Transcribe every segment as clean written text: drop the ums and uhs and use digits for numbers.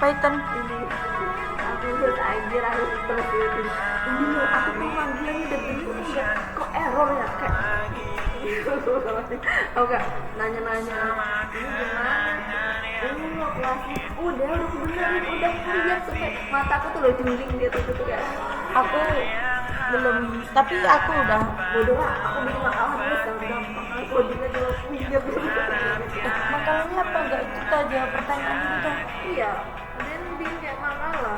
Python. Ini aku terus anjir aku terus gitu. Ini loh aku tuh manggilannya udah bener enggak kok error ya kayak aku gak nanya-nanya ini gimana ini lo kelasnya udah benerin udah lihat sampai mata aku tuh lo juling dia tuh kayak Aku belum, tapi aku udah. bodoh lah aku bikin makalah terus gampang aku juga jual pinjam Makalahnya apa enggak itu aja pertanyaan itu. iya dan bikin kayak makalah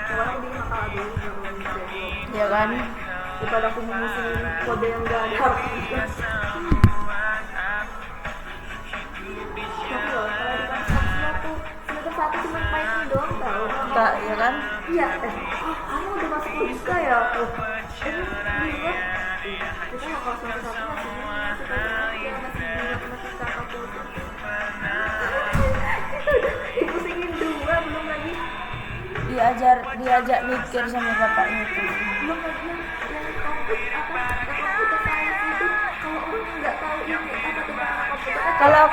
coba aku bikin makalah dulu baru bisa Ya kan? daripada aku ngurusin kode yang gak ada artinya. Tapi loh, kalau di kampus tuh semester 1 cuma Python doang tau. Enggak, ya kan? Iya, kamu udah masuk logika ya? Ini kita mau kalau semester 1 masih matematika kalkulus. Dipusingin dua, belum lagi diajak mikir sama bapaknya itu. belum lagi yang komputer science itu kalau orang nggak tahu ini apa tentang komputer Kalau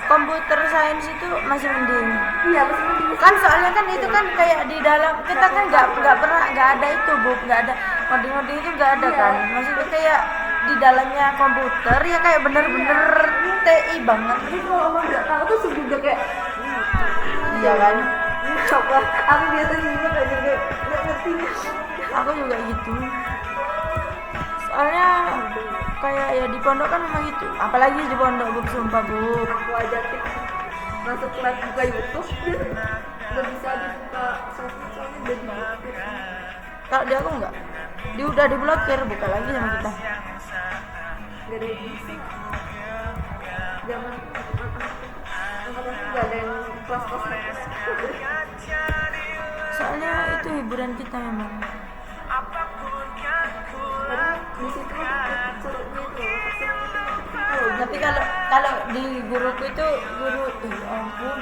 komputer science itu masih mending. iya masih mending Kan soalnya kan itu kan kayak di dalam kita kan nggak ada itu bu, nggak ada ngoding itu nggak ada kan. Maksudnya kayak di dalamnya komputer ya kayak bener-bener TI banget. jadi kalau orang nggak tahu tuh sungguh kayak Iya kan? apa aku biasanya juga kayak gitu nggak ngerti Aku juga gitu. Soalnya kayak ya di pondok kan memang gitu. Apalagi di pondok bu, sumpah bu. aku aja tik masuk kelas buka YouTube nggak bisa dibuka sosmed soalnya udah diblokir Kalau di aku enggak. Udah diblokir, buka lagi sama kita. nggak ada yang bisa zaman angkatan nggak ada yang kelas-kelas Soalnya itu hiburan kita memang. karena di situ serunya itu kalau Tapi kalau di guruku itu ya ampun.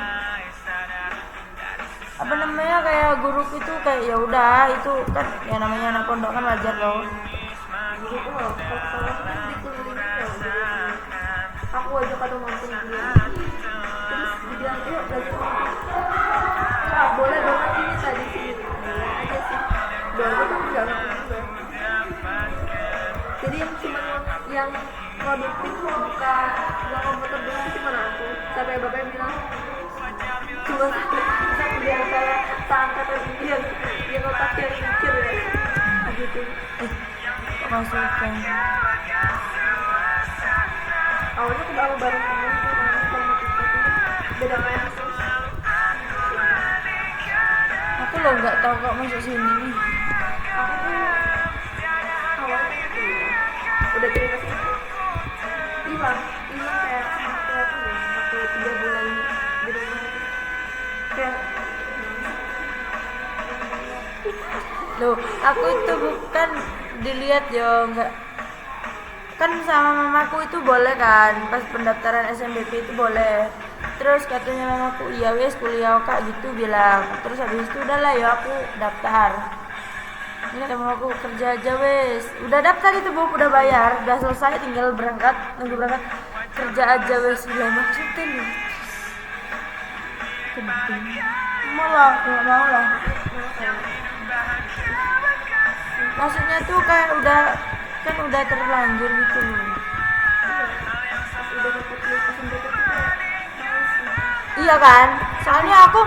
Apa namanya kayak guruku itu kayak ya udah itu kan ya namanya anak pondok kan wajar loh. gitu loh kalau ketawa kan dikelilingin ya aku aja kadang nonton dia terus dibilang yuk belajar nggak boleh banget ini tadi sih boleh aja sih boleh tapi nggak ngerti juga jadi yang cuma yang produktif buka komputer doang itu cuma aku sampai bapaknya bilang cuma satu di antara seangkatan ini yang otaknya mikir ya gitu Kok masukin? awalnya aku baru kenal tuh sama TikTok itu beda kayak Aku loh nggak tahu kok masuk sini. aku tuh awalnya itu udah cerita sih hilang kayak waktu aku ya waktu 3 bulan di rumah itu kayak Loh, aku itu bukan dilihat yo enggak. Kan sama mamaku itu boleh kan, pas pendaftaran SNBP itu boleh. Terus katanya mamaku, iya wes kuliah kak gitu bilang. Terus habis itu udahlah ya aku daftar. Ini kata mamaku kerja aja wes. Udah daftar itu bu, udah bayar, udah selesai tinggal berangkat, nunggu berangkat. Kerja aja wes, bilang maksudnya nih. Malah nggak mau lah. Maksudnya tuh kayak udah terlanjur gitu loh. udah dapet lepasan deket tuh kayak males sih Iya kan? Soalnya aku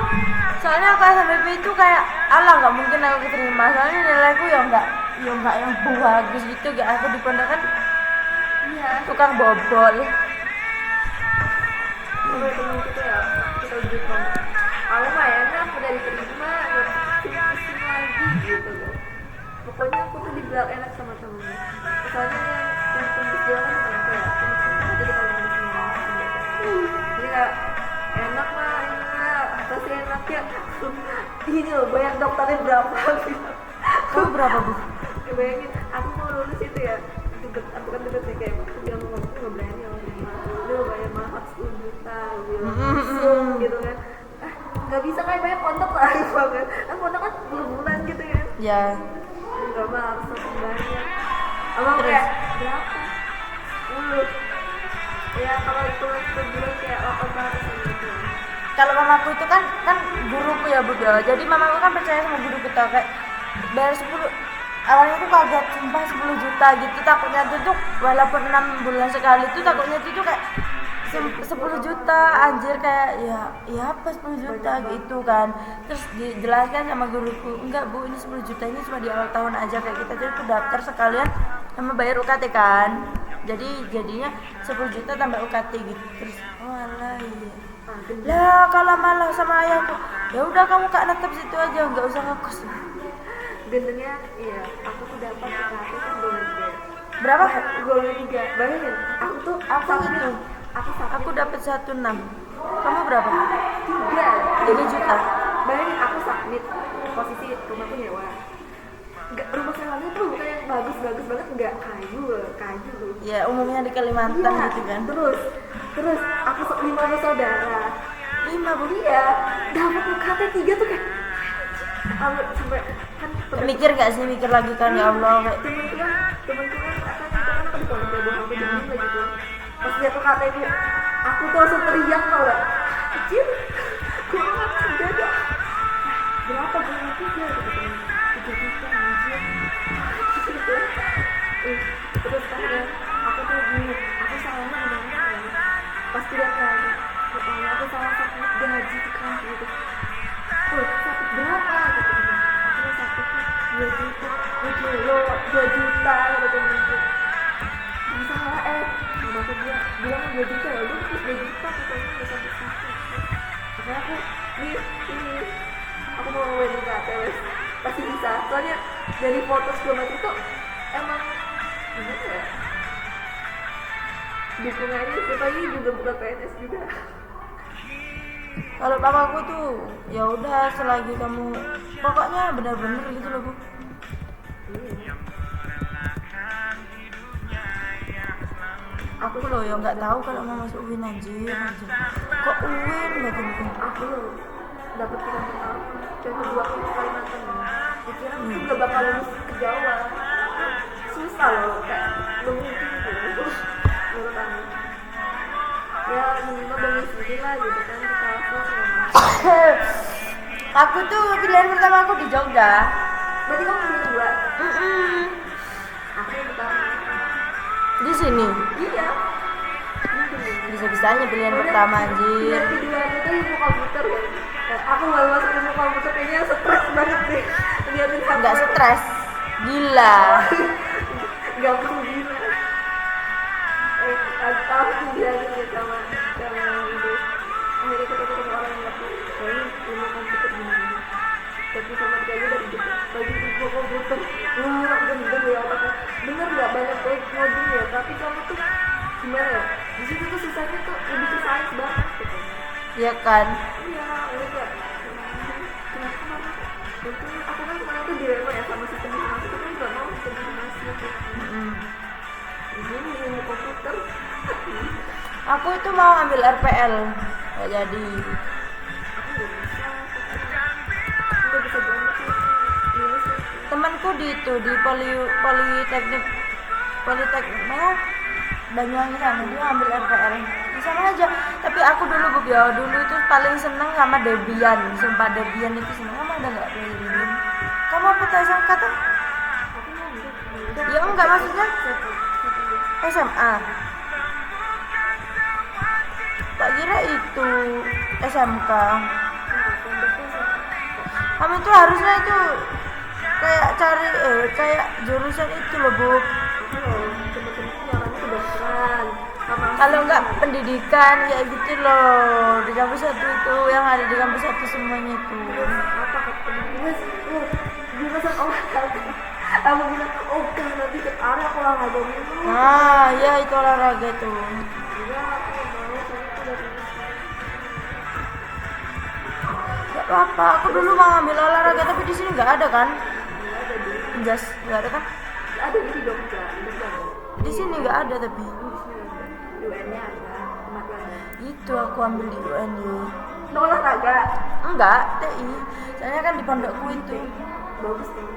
SNBP itu kayak alah nggak mungkin aku keterima. Soalnya nilaiku ya nggak yang bagus gitu. Gak aku di pondok kan iya tukang bobol. sampai temen kita ya kita ujuk kamu mah enak udah diterima nggak pusing lagi gitu loh pokoknya aku tuh dibilang enak sama temennya soalnya yang tembus jalan kan bukan aku ya temen-temen aku jadi kalau di sini jadi kayak enak mah ini mah pasti enak ya ini loh bayar dokternya berapa gitu Kamu berapa bu? ya bayangin aku mau lulus itu ya deket aku kan deket ya kayak aku bilang mau aku nggak berani sama dia lu bayar mahal 10 juta bilang langsung gitu kan nggak bisa kayak bayar pondok lah kan pondok kan bulan gitu ya Ya. nggak mah harus langsung bayar abang kayak berapa Ya kalau itu sebulan kayak 800 gitu. Kalau mamaku itu kan guruku ya Bu ya. Jadi mamaku kan percaya sama guruku tau, kayak bayar 10, awalnya tuh kaget sumpah 10 juta gitu, takutnya tuh walaupun 6 bulan sekali tuh takutnya tuh kayak 10 juta anjir, kayak ya apa 10 juta gitu kan. Terus dijelaskan sama guruku, enggak Bu, ini 10 juta ini cuma di awal tahun aja, kayak kita tuh daftar sekalian sama bayar UKT kan, jadi jadinya 10 juta tambah UKT gitu. Terus oh alah iya lah, kalau malah sama ayahku ya udah kamu kak netep situ aja, nggak usah ngekos. Gendengnya iya, aku tuh dapat UKT kan golongan 3. Berapa? Golongan 3. Bayangin, aku Aku submit, itu aku submit aku dapat 16. Kamu berapa? 3 juta. Bayangin aku submit, posisi rumahku nyewa. Rumah sewanya tuh bukan yang bagus-bagus banget, enggak kayu. Ya umumnya di Kalimantan Iya, gitu kan. terus aku 5 bersaudara. 5 Bu. Iya, dapat UKT 3 tuh kayak sampai kan Mikir gak sih, mikir lagi kan, ya Allah kayak temenku kan aku di pondok ya, aku dingin lagi tuh. Pas lihat UKT itu, aku tuh langsung teriak tau gak? Kecil, golongan 3 dah. Berapa golongan 3 gitu kan? 3 juta anjir. Terus kan ya, aku tuh bingung, aku salahnya gimana ya? Pas lihat lagi, aku salah satu gaji di kelas gitu. Sakit berapa gitu kan? Aku sakitnya 2 juta, 2 juta gitu kan. Masalah mamaku dia bilang 2 juta ya, udah terus 2 juta katanya udah sakit. Makanya aku ini aku mau wedding ke ATWS pasti bisa, soalnya dari foto segala macam tuh emang gimana ya, dukungannya siapa ini juga bukan PNS juga. kalau papaku tuh ya udah selagi kamu pokoknya benar-benar gitu loh Bu. Aku loh ya nggak tahu kalau mau masuk UIN anjir. Kok UIN nggak gitu? Aku dapat pilihan pertama dan kedua aku ke Kalimantan. Dikira aku tuh gak bakal lulus ke Jawa, susah loh, kayak belum mungkin gitu menurut aku. Ya minimal bangun sendiri lah gitu kan, kita langsung semua. Aku tuh pilihan pertama aku di Jogja. Berarti kamu pilih 2? Mm-mm. Aku yang pertama. Di sini Iya. bisa-bisanya pilihan pertama anjir. Pilihan kedua itu ilmu komputer kan. Aku baru masuk ilmu komputer kayaknya stres banget deh. Liatin HP. Nggak stres, gila. Gampang gila. Aku bilangin ya sama ibu. Akhirnya kita ketemu orang yang ngerti. Kayaknya ilmu komputer gimana. Tapi sama sekali dari gitu. Bagi ilmu komputer. Wah, gendeng ya otaknya. Bener nggak banyak proyek ngoding ya. Tapi kamu tuh gimana ya? Di situ tuh susahnya tuh lebih ke sains banget gitu. Ya kan? Iya, udah kenapa mama? Untungnya aku kan kemarin tuh dilema ya sama sistem informasi, tapi nggak mau sistem informasi gitu. Ini ilmu komputer. Aku itu mau ambil RPL, nggak jadi. Aku nggak bisa banget sih. Ini sih. Temanku di politeknik mana? Banyuwangi sana, dia ambil RPL. Di sana aja. Tapi aku dulu dulu itu paling seneng sama Debian. Sumpah Debian itu seneng. Kamu ada nggak Debian? Kamu apa tuh SMK tuh? Aku mau ambil. Ya enggak, maksudnya SMA. Tak kira itu SMK. Kamu tuh harusnya itu kayak cari kayak jurusan itu loh Bu. Temen-temenku nyaranya kedokteran. Kalau enggak pendidikan kayak gitu loh, di kampus satu itu yang ada di kampus satu semuanya itu. Apa kata temen-temen? Jurusan olahraga. Aku bilang, oh kan nanti ke area aku olahraga dulu. Nah, ya itu olahraga tuh. Iya, aku nggak mau, soalnya aku dari Gak apa-apa, aku dulu mau ngambil olahraga tapi di sini nggak ada kan? ada di Jas nggak ada kan? ada di Jogja ada. Di sini nggak ada tapi. UN-nya ada, tempatnya ada. Itu aku ambil di UNY. Untuk olahraga Enggak, TI. Soalnya kan di pondokku itu. bagus tuh.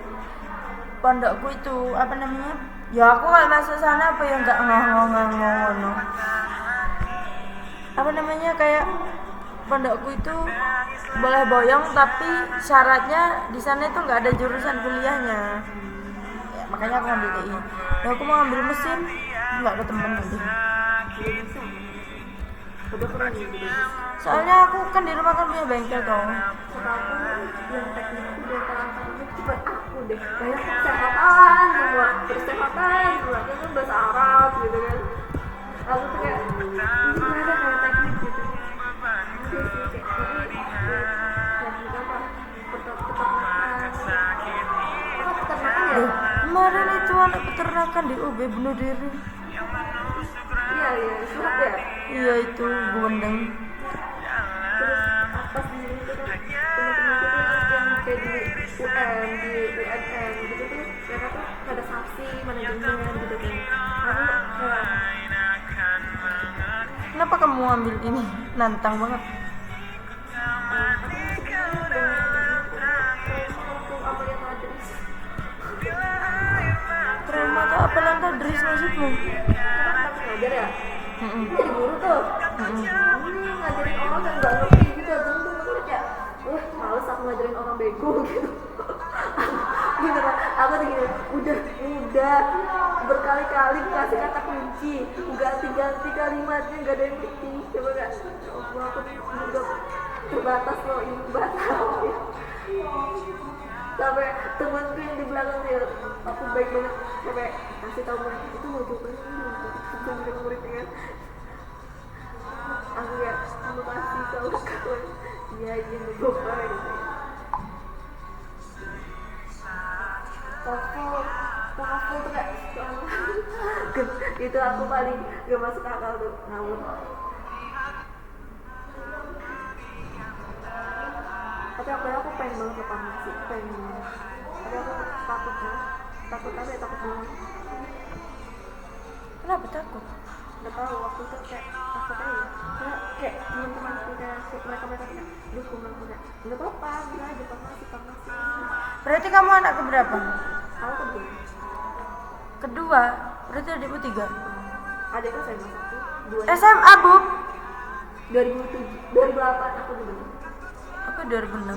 Pondokku itu apa namanya? Ya aku kalau masuk sana apa ya nggak ngono. apa namanya, kayak pondokku itu boleh boyong tapi syaratnya di sana itu nggak ada jurusan kuliahnya. Ya, makanya aku ngambil TI. Nah, aku mau ngambil mesin, nggak ada temen nanti. Gak bisa. Udah keren ya gitu. Soalnya aku kan di rumah kan punya bengkel dong. Sama aku yang teknik itu udah tangan-tangannya cepet aku deh. Kayak kesehatan semua, kesehatan semua. Itu kan bahasa Arab gitu kan. Aku tuh kayak, ini gimana kayak teknik gitu. Iya sih, kayak teknik apa? Peternakan. Apa peternakan ya? Kemarin itu anak peternakan di UB bunuh diri. Iya, surat ya. Iya itu gondeng. Terus pas di sini tuh kan teman-temanku tuh yang kayak di UM, di UNM gitu tuh mereka tuh pada saksi, manajemen gitu kan. Aku kayak Kenapa kamu ambil ini? Nantang banget. aku sebenarnya waktu apa yang ada Trauma atau apa lantai Dris maksudmu? karena aku ngajar ya. Mm-mm. Jadi guru tuh. Mm-mm. Ini ngajarin orang yang nggak ngerti gitu, bener-bener kayak, males aku ngajarin orang bego gitu. Gitu kan, aku tuh gini, udah berkali-kali kasih kata kunci, ganti-ganti kalimatnya nggak ada yang ngerti, coba nggak? Aku udah terbatas loh, ini batal. Sampai temanku yang di belakang dia, aku baik banget, sampai kasih tahu mereka itu mau cobain ini, murid-muridnya kan. Aku ya, terima kasih kawan-kawan. Iya, nggak coba gitu. Takut tuh kayak itu aku paling gak masuk akal tuh, ngawur. Tapi aku pengen banget ke farmasi, pengen banget. Tapi aku takut kan, takut banget. Kenapa takut? Gak tahu waktu itu kayak takut aja. Kayak teman-teman mereka kayak, gue kayak nggak apa-apa, bisa aja farmasi. Berarti kamu anak keberapa? Aku kedua. Kedua. Berarti adikku 3. Adikku saya masuk tuh 2 SMA, Bu. 2008 aku dulu. Aku 2006.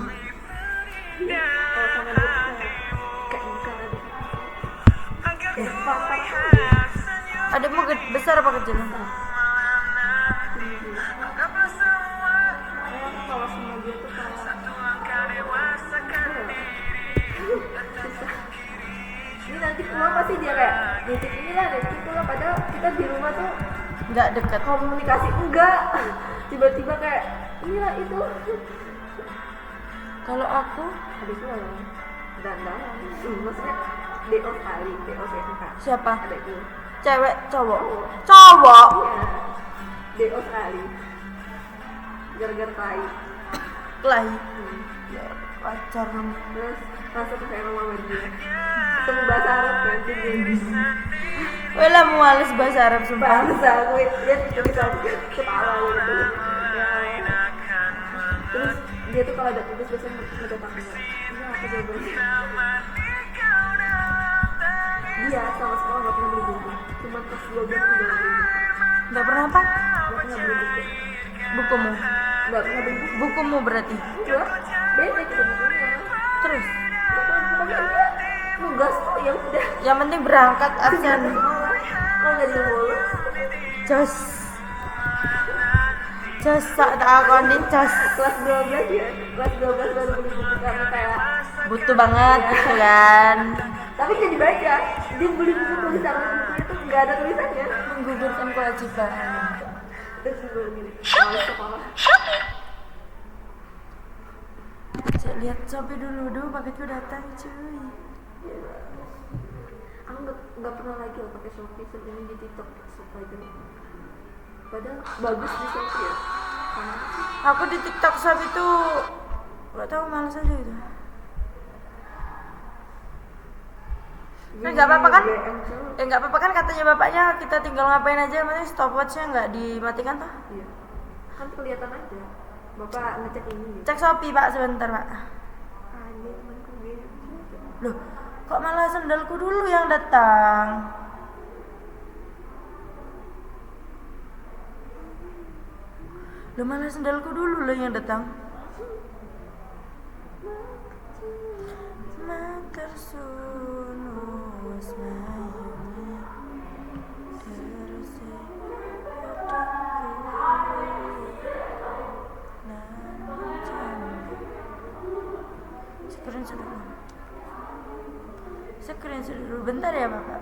Kalau sama dia tuh kayak bukan adik. Papa Adikmu besar apa kecil? kalau sama dia tuh ini nanti pulang pasti dia kayak titik inilah titik itulah, padahal kita di rumah tuh Nggak dekat. komunikasi enggak, tiba-tiba kayak inilah itu. Kalau aku Adikku loh dandan maksudnya DO sekali, DO SMK. siapa? Adikku Cewek, cowok? Cowok. iya DO sekali gara-gara tai. Kelahi. Ya, pacar dong. Terus masuk ke sama mama dia ketemu bahasa Arab kan dia Wela males bahasa Arab sumpah. bangsa gue dia tulisan ketawa gitu ya. Terus dia tuh kalau ada tugas biasanya ngedatangin ini apa jawabannya. Dia sama sekolah gak pernah beli buku, cuma kelas 12 udah beli buku. Nggak pernah apa? Gak pernah beli buku, Bukumu. gak pernah beli buku. Bukumu berarti. Enggak, beda gitu bukunya. Terus Pokoknya dia nugas tuh ya udah. yang penting berangkat absen. Kalau nggak dibolos, Jos. Jos sak tak akonin jos. kelas 12 ya, kelas 12 baru beli buku karena kayak Butuh banget gitu kan. tapi nggak dibaca. Dia beli buku tulisan bukunya tuh nggak ada tulisannya. Menggugurkan kewajiban. Terus gue gini, males sekolah. Cek lihat Shopee dulu paketku datang cuy. Aku nggak pernah lagi loh pakai Shopee, sebenarnya di TikTok suka aja. Padahal bagus di Shopee ya. Aku di TikTok Shop itu nggak tahu malas aja gitu. Nggak apa-apa kan? Nggak apa-apa kan katanya bapaknya kita tinggal ngapain aja, maksudnya stopwatchnya nggak dimatikan toh? Iya. Kan kelihatan aja. Bapak ngecek ini. Gitu. Cek Shopee pak sebentar pak. Anjir temanku dia. Loh, kok malah sendalku dulu yang datang? Lo malah sendalku dulu lo yang datang. Screenshot dulu. Bentar ya Bapak.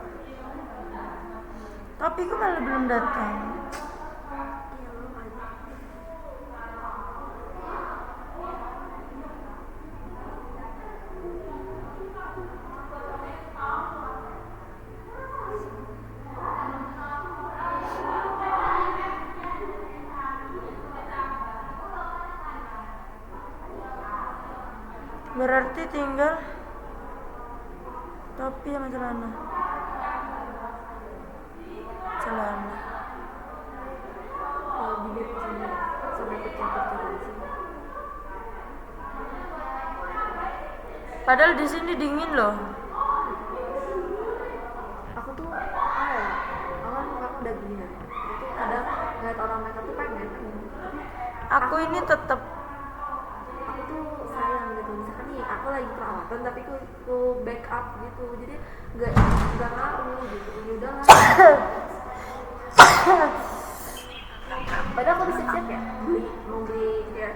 Topiku malah belum datang. Berarti tinggal topi sama celana. Kalau bibir sampai pecah-pecah di sini. Padahal di sini dingin loh. Aku tuh apa ya? Aku udah gini ya. Itu kadang ngeliat orang mereka tuh pengen. Aku ini tetap Aku tuh sayang gitu. Misalkan nih aku lagi perawatan tapi aku backup gitu. Jadi nggak ngaruh gitu. Ya udahlah. Padahal aku bisa siap ya mau beli ya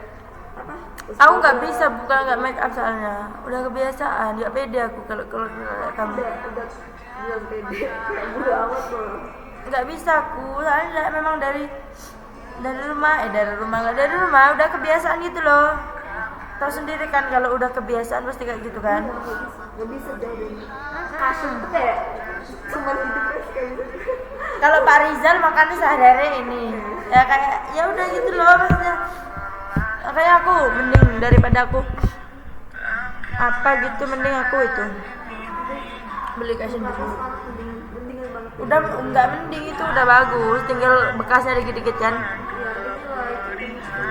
apa? aku nggak bisa bukan nggak make up soalnya udah kebiasaan nggak pede aku kalau kayak kamu udah pede kayak bodo amat loh. nggak bisa aku soalnya memang dari rumah udah kebiasaan gitu loh. Tahu sendiri kan kalau udah kebiasaan pasti kayak gitu kan. Nggak bisa jauh dari kasur tuh kayak cuma hidup kayak gitu. Kalau Pak Rizal makannya sehari-hari ini ya kayak ya udah gitu loh maksudnya. Kayak aku mending daripada aku apa gitu mending aku itu beli cushion dulu. Mendingan banget. Udah nggak mending itu udah bagus tinggal bekasnya dikit-dikit kan. Ya itulah itu.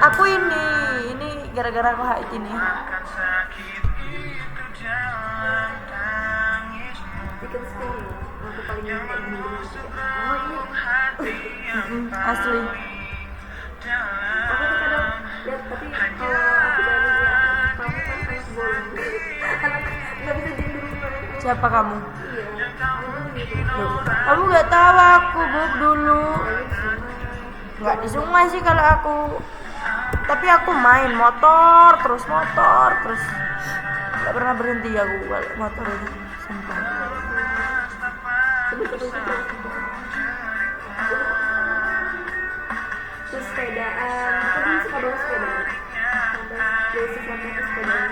Aku ini gara-gara aku haid ini. Chicken skin aku paling kayak gini oh ini Asli. aku tuh kadang lihat tapi kalau aku dari lihat kamu kan anak bolong anak nggak bisa diem di rumah. Siapa kamu? Iya kamu gitu. Loh, kamu nggak tahu aku Bub dulu. Nggak di sungai sih kalau aku. Tapi aku main motor terus. Nggak pernah berhenti aku kalau motor itu. Sumpah. Terus sepedaan aku dulu suka banget sepedaan sampai dari sesuatu ke sepedaan.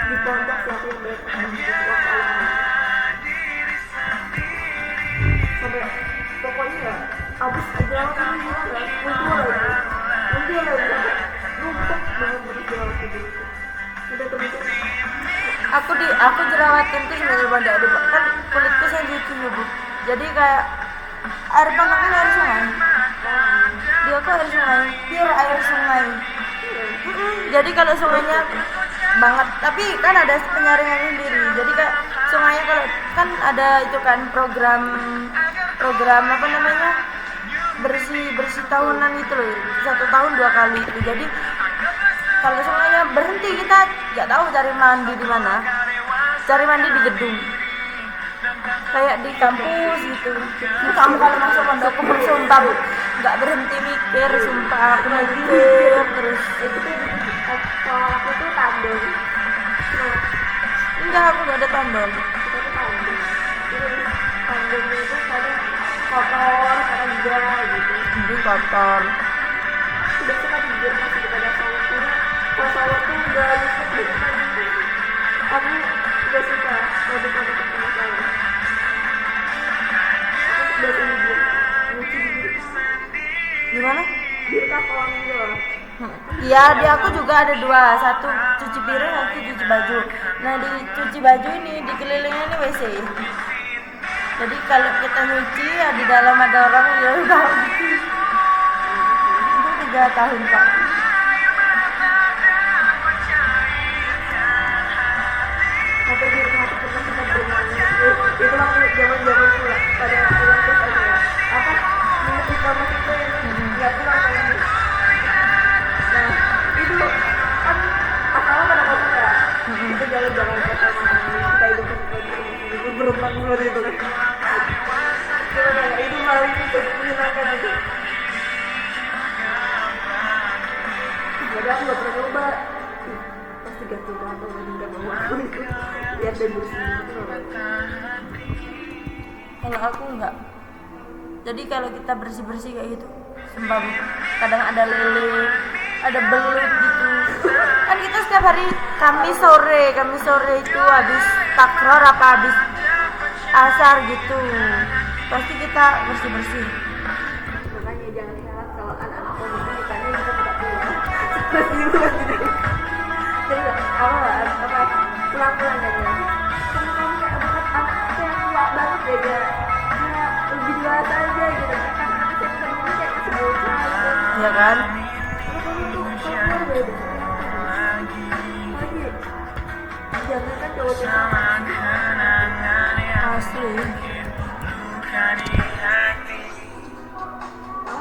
Di pondok sih aku yang banyak waktu awal sampai pokoknya ya abis aja aku muncul lagi sampai numpuk banget jerawat gitu udah temen-temen. Aku jerawatan tuh sebenarnya pada ada kan kulitku sensitif Bu. Jadi kayak air panggang kan air sungai. Dia aku air sungai, pure air sungai. Jadi kalau sungainya banget, tapi kan ada penyaringan sendiri. Jadi kayak sungainya kalau kan ada itu kan program apa namanya bersih tahunan gitu loh. 1 tahun 2 kali itu. Jadi kalau sungainya berhenti kita nggak tahu cari mandi di mana. Cari mandi di gedung. Kayak di kampus gitu. Kamu kalau masuk pondokku sumpah nggak berhenti mikir, sumpah aku mikir terus. Itu tuh kalau aku tuh tandem. Enggak, aku nggak ada tandem. Kita tuh tandem. Terus tandemnya itu kadang kotor, kadang enggak gitu. Jadi kotor. Udah suka tidur masih daripada shower tuh. Kalau shower tuh enggak gitu. Aku udah suka produk-produk sama shower. Aku udah tidur. Nyuci di Gimana? birka kolam gitu. Iya, di aku juga ada 2, satu cuci piring, satu cuci baju. Nah di cuci baju ini dikelilingnya ini WC. Jadi kalau kita nyuci ya di dalam ada orang ya udah gitu. Itu 3 tahun Pak. Sampai birka aku pernah berenang. Itu aku berenang seperti itu kan. Gimana ya, itu paling menyenangkan itu. Padahal aku gak pernah coba. Pasti gatel-gatel dan gak mau aku itu. Lihat dan bersih itu. Kalau aku enggak. Jadi kalau kita bersih-bersih kayak gitu, sumpah kadang ada lele, ada belut gitu. Kan kita setiap hari Kamis sore itu habis takror apa habis asar gitu. Pasti kita bersih-bersih. Makanya jangan heran kalau anak-anak komika nikahnya bisa tidak pulang. Seperti itu kan tidak. Jadi apa pulang-pulang aja. Karena kamu kayak bukan anak yang tua banget ya dia lebih dewasa aja gitu. Kan anak saya bisa ngomong kayak masih bocah gitu. Ya kan? Kalau kamu tuh keluar beda. Lagi jangan kan cowok-cowok Asli.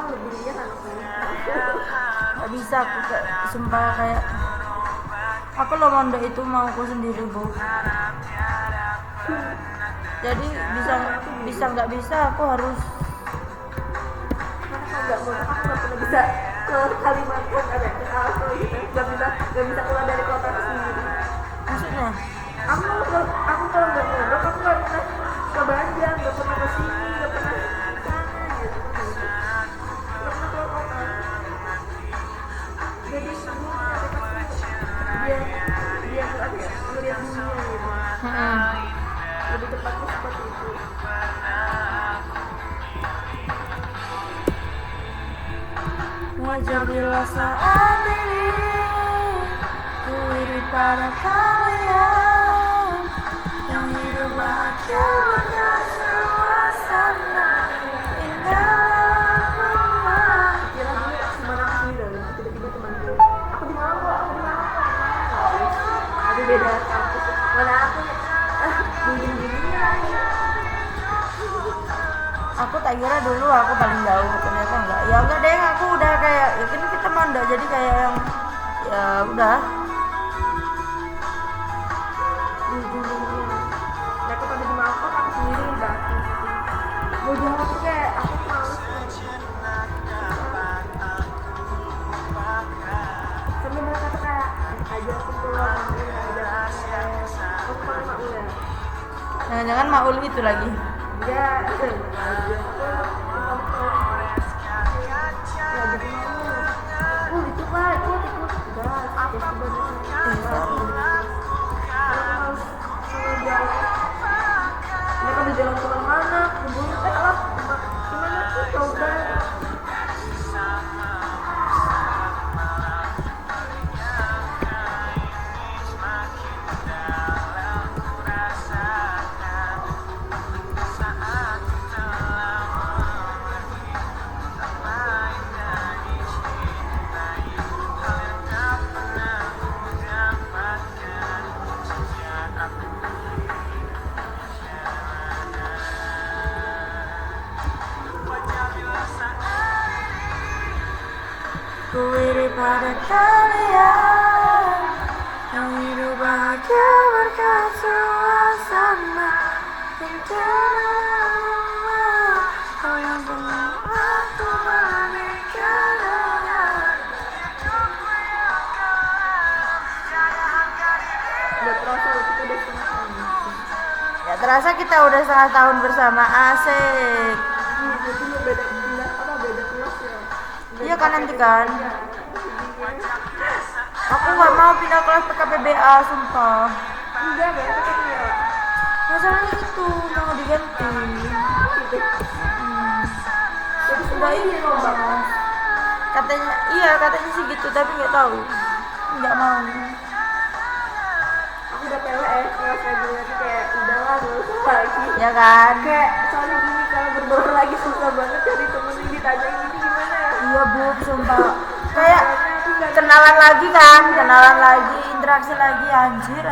lebih lihat anak Gak bisa aku sumpah kayak aku lo mondok itu mau aku sendiri bu. Jadi bisa nggak bisa aku harus. karena kalau nggak mau aku nggak pernah bisa ke Kalimantan ada ke Kalsel gitu nggak bisa keluar dari kota sendiri. Maksudnya Aku kalau nggak mondok aku nggak pernah ke Banjar, nggak pernah ke sini, nggak pernah ke sana gitu, nggak pernah keluar kota. Jadi semua dia apa ya melihat dunia gitu. Lebih tepatnya seperti itu. wajar bila saat ini ku iri pada kalian yang hidup bahagia dengan suasana indah rumah. Kira dulu teman aku sendiri tiba-tiba temanku aku di Malang kok tapi beda kampus mana aku gini Aku tak kira dulu aku paling jauh, ternyata enggak. Ya enggak deh, aku udah kayak yakin kita mondok jadi kayak yang ya udah. mereka pada di Malang kok aku sendiri di Batu mau jalan tuh kayak aku males sampai mereka tuh kayak aja aku pulang aku paling mak udah Jangan-jangan Maul itu lagi. ya aja itu pak ikut gas mereka di jalan kemana-mana kebun lah gimana sih coba Ku iri pada kalian yang hidup bahagia berkat suasana rencana rumah. Kau yang penuh waktu menikah dengan udah terasa loh kita udah setengah tahun ya terasa kita udah setengah tahun bersama asik. itu beda pindah apa beda kelas ya Iya kan nanti kan. Aku nggak mau pindah kelas PKPBA sumpah. enggak beda kan ya Masalahnya itu mau diganti. jadi Udah semuanya ini dia rombak katanya katanya sih gitu tapi nggak tahu. Nggak mau. aku udah PWS kelas reguler kayak udahlah gak usah lagi Ya kan? kayak soalnya gini kalau berbaur lagi susah banget cari temen yang ditanya ini gimana ya Iya bu, sumpah. Kayak kenalan lagi, interaksi lagi, anjir.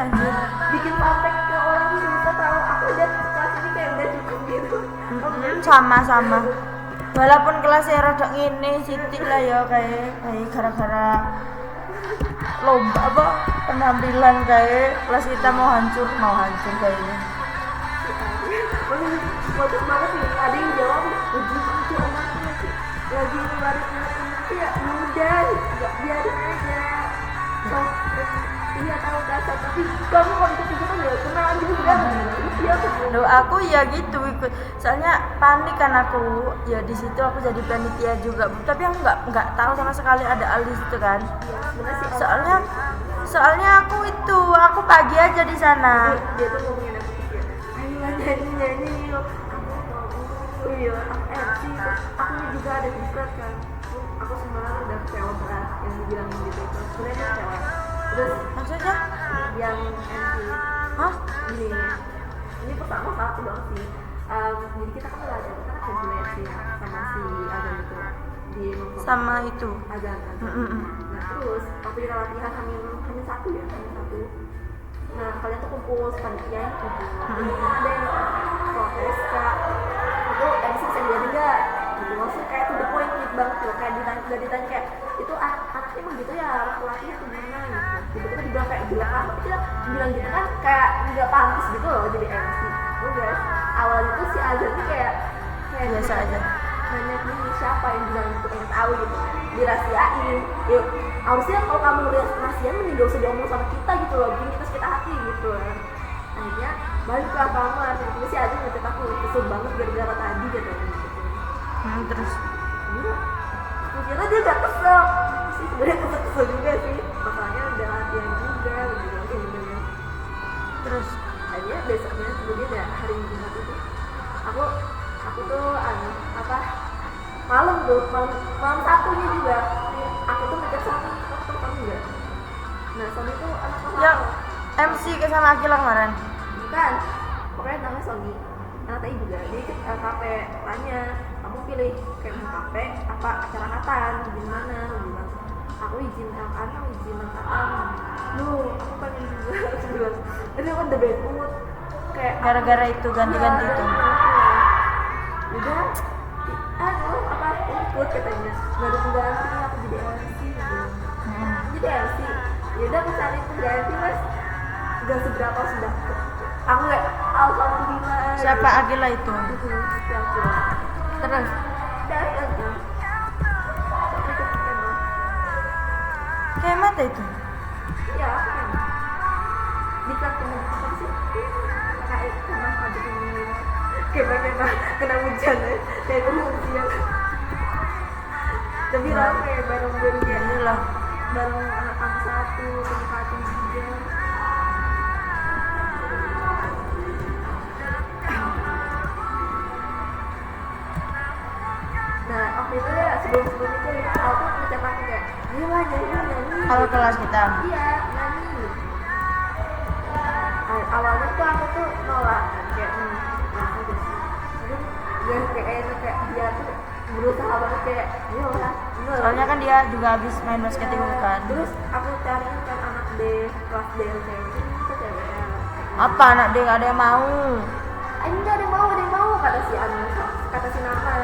bikin kontak ke orang tuh susah tahu aku udah kelas ini kayak udah cukup gitu Sama. Walaupun kelasnya rada ngene sithik lah ya kayak gara-gara lomba apa penampilan kayak kelas kita mau hancur kayaknya. bagus banget nih, ada yang jawab uji aja omaknya sih lagi ngeluarin anak-anak ya udah nggak biarin aja so iya tahu kasar tapi kamu kalau ikut-ikutan ya kenal juga iya Loh, aku ya gitu ikut. Soalnya panik kan aku. Ya di situ aku jadi panitia juga. Tapi aku nggak tahu sama sekali ada Al di situ kan. sebenarnya sih Soalnya aku pagi aja di sana. dia tuh ngomongin aku ya ayo nyanyi yuk aku iya MC aku juga ada diklat kan aku sebenarnya udah kecewa berat yang dibilangin gitu sebenarnya kecewa terus Maksudnya? yang MC Hah? gini ini pertama satu doang sih jadi kita kan udah ada kita kan ada MC sama si Azan itu di Sama itu. Azan nah terus waktu kita latihan hamin satu nah kalian tuh kumpul panitia kumpul ada yang protes kak itu MC bisa jadi nggak gitu maksudnya kayak tuh the point banget loh kayak ditanya kayak itu anaknya emang gitu ya laki-laki itu gimana gitu tiba-tiba dibilang kayak gila kan tapi kita bilang gitu kan kayak nggak pantas gitu loh jadi MC guys awalnya tuh si Azan tuh kayak Biasa aja. nanya gini siapa yang bilang itu pengen tahu gitu dirahasiain yuk harusnya kalau kamu rahasiain mending gak usah diomong sama kita gitu loh bikin kita sakit hati gitu kan akhirnya baliklah kamar terus si Azan ngecek aku kesel banget gara-gara tadi gitu Terus iya aku kira dia gak kesel sih sebenarnya kesel juga sih makanya udah latihan juga gitu terus akhirnya besoknya kemudian ya hari Jumat itu aku tuh malam satunya juga aku tuh ngecek Sony kamu enggak nah Sony tuh anak kelas yang MC ke sama Akila kemarin. bukan pokoknya namanya Sony anak TI juga dia ikut kafe tanya kamu pilih kayak mau kafe apa acara angkatan izin mana bilang aku izin angkatan lu aku pengen juga aku bilang ini kan the bad mood kayak Gara-gara itu ganti-ganti itu. udah ikut katanya nggak ada pengganti aku jadi MC gitu. Jadi MC yaudah aku cari pengganti mas gak seberapa sudah aku kayak alhamdulillah Siapa Akila itu? Terus kayak mata itu. ya kan di kantor apa sih kayak kena ada kena hujan ya kayak pengungsian tapi rame bareng-bareng Inilah. bareng anak-anak satu penyekatan juga nah waktu itu ya sebelum itu aku ngecek aku kayak ayo lah nyanyi Kalau kelas kita. iya nyanyi awalnya tuh aku tuh nolak kan kayak aja sih tapi gak kayak dia tuh berusaha banget kayak ayo lah Soalnya kan dia juga habis main basket juga kan. terus aku cariin kan anak D kelas D cewek itu cewek Apa anak dia gak ada yang mau? ini gak ada yang mau kata si Nana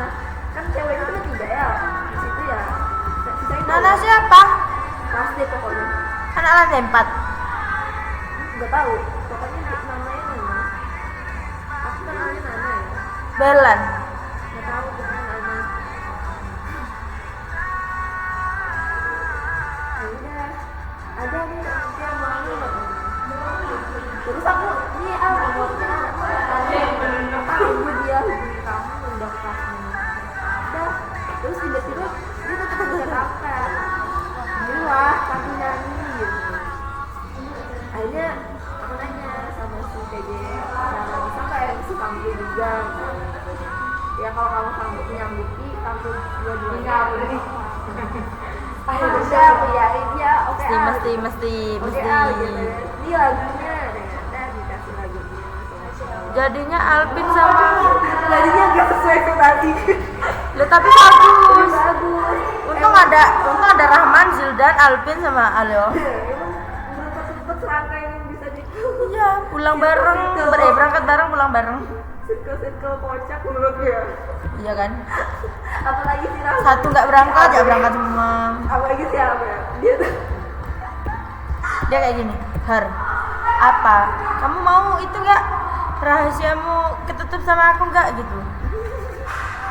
kan cewek itu kan tiga ya di situ ya sisanya Nana siapa? kelas D pokoknya Anak lantai 4. nggak tahu pokoknya namanya Nana aku kenalnya Nana ya Belan. nggak tahu pokoknya Nana udah ada nih yang mau terus aku ini nomornya dia hubungi kamu udah kelasnya udah terus tiba-tiba dia tetap ngecek wah kamu nyanyi gitu akhirnya aku nanya sama si PJ cara bisa nggak ya si tampil juga ya kalau kamu sanggup nyambuti tampil dua-duanya akhirnya aku yakin dia oke Mesti. oke gitu ini lagunya dan dikasih lagunya Jadinya Alvin sama jadinya nggak sesuai ekspektasi Loh, tapi bagus. bagus Untung ada Rahman, Zildan, Alvin sama Alio. emang berapa serangkai yang bisa di Iya, pulang bareng, berangkat bareng, pulang bareng. circle kocak menurut dia Iya kan? apalagi si Rahman Satu nggak berangkat, ya berangkat semua. apalagi siapa ya dia tuh Dia kayak gini, Har, apa? Kamu mau itu nggak? rahasiamu ketutup sama aku nggak gitu.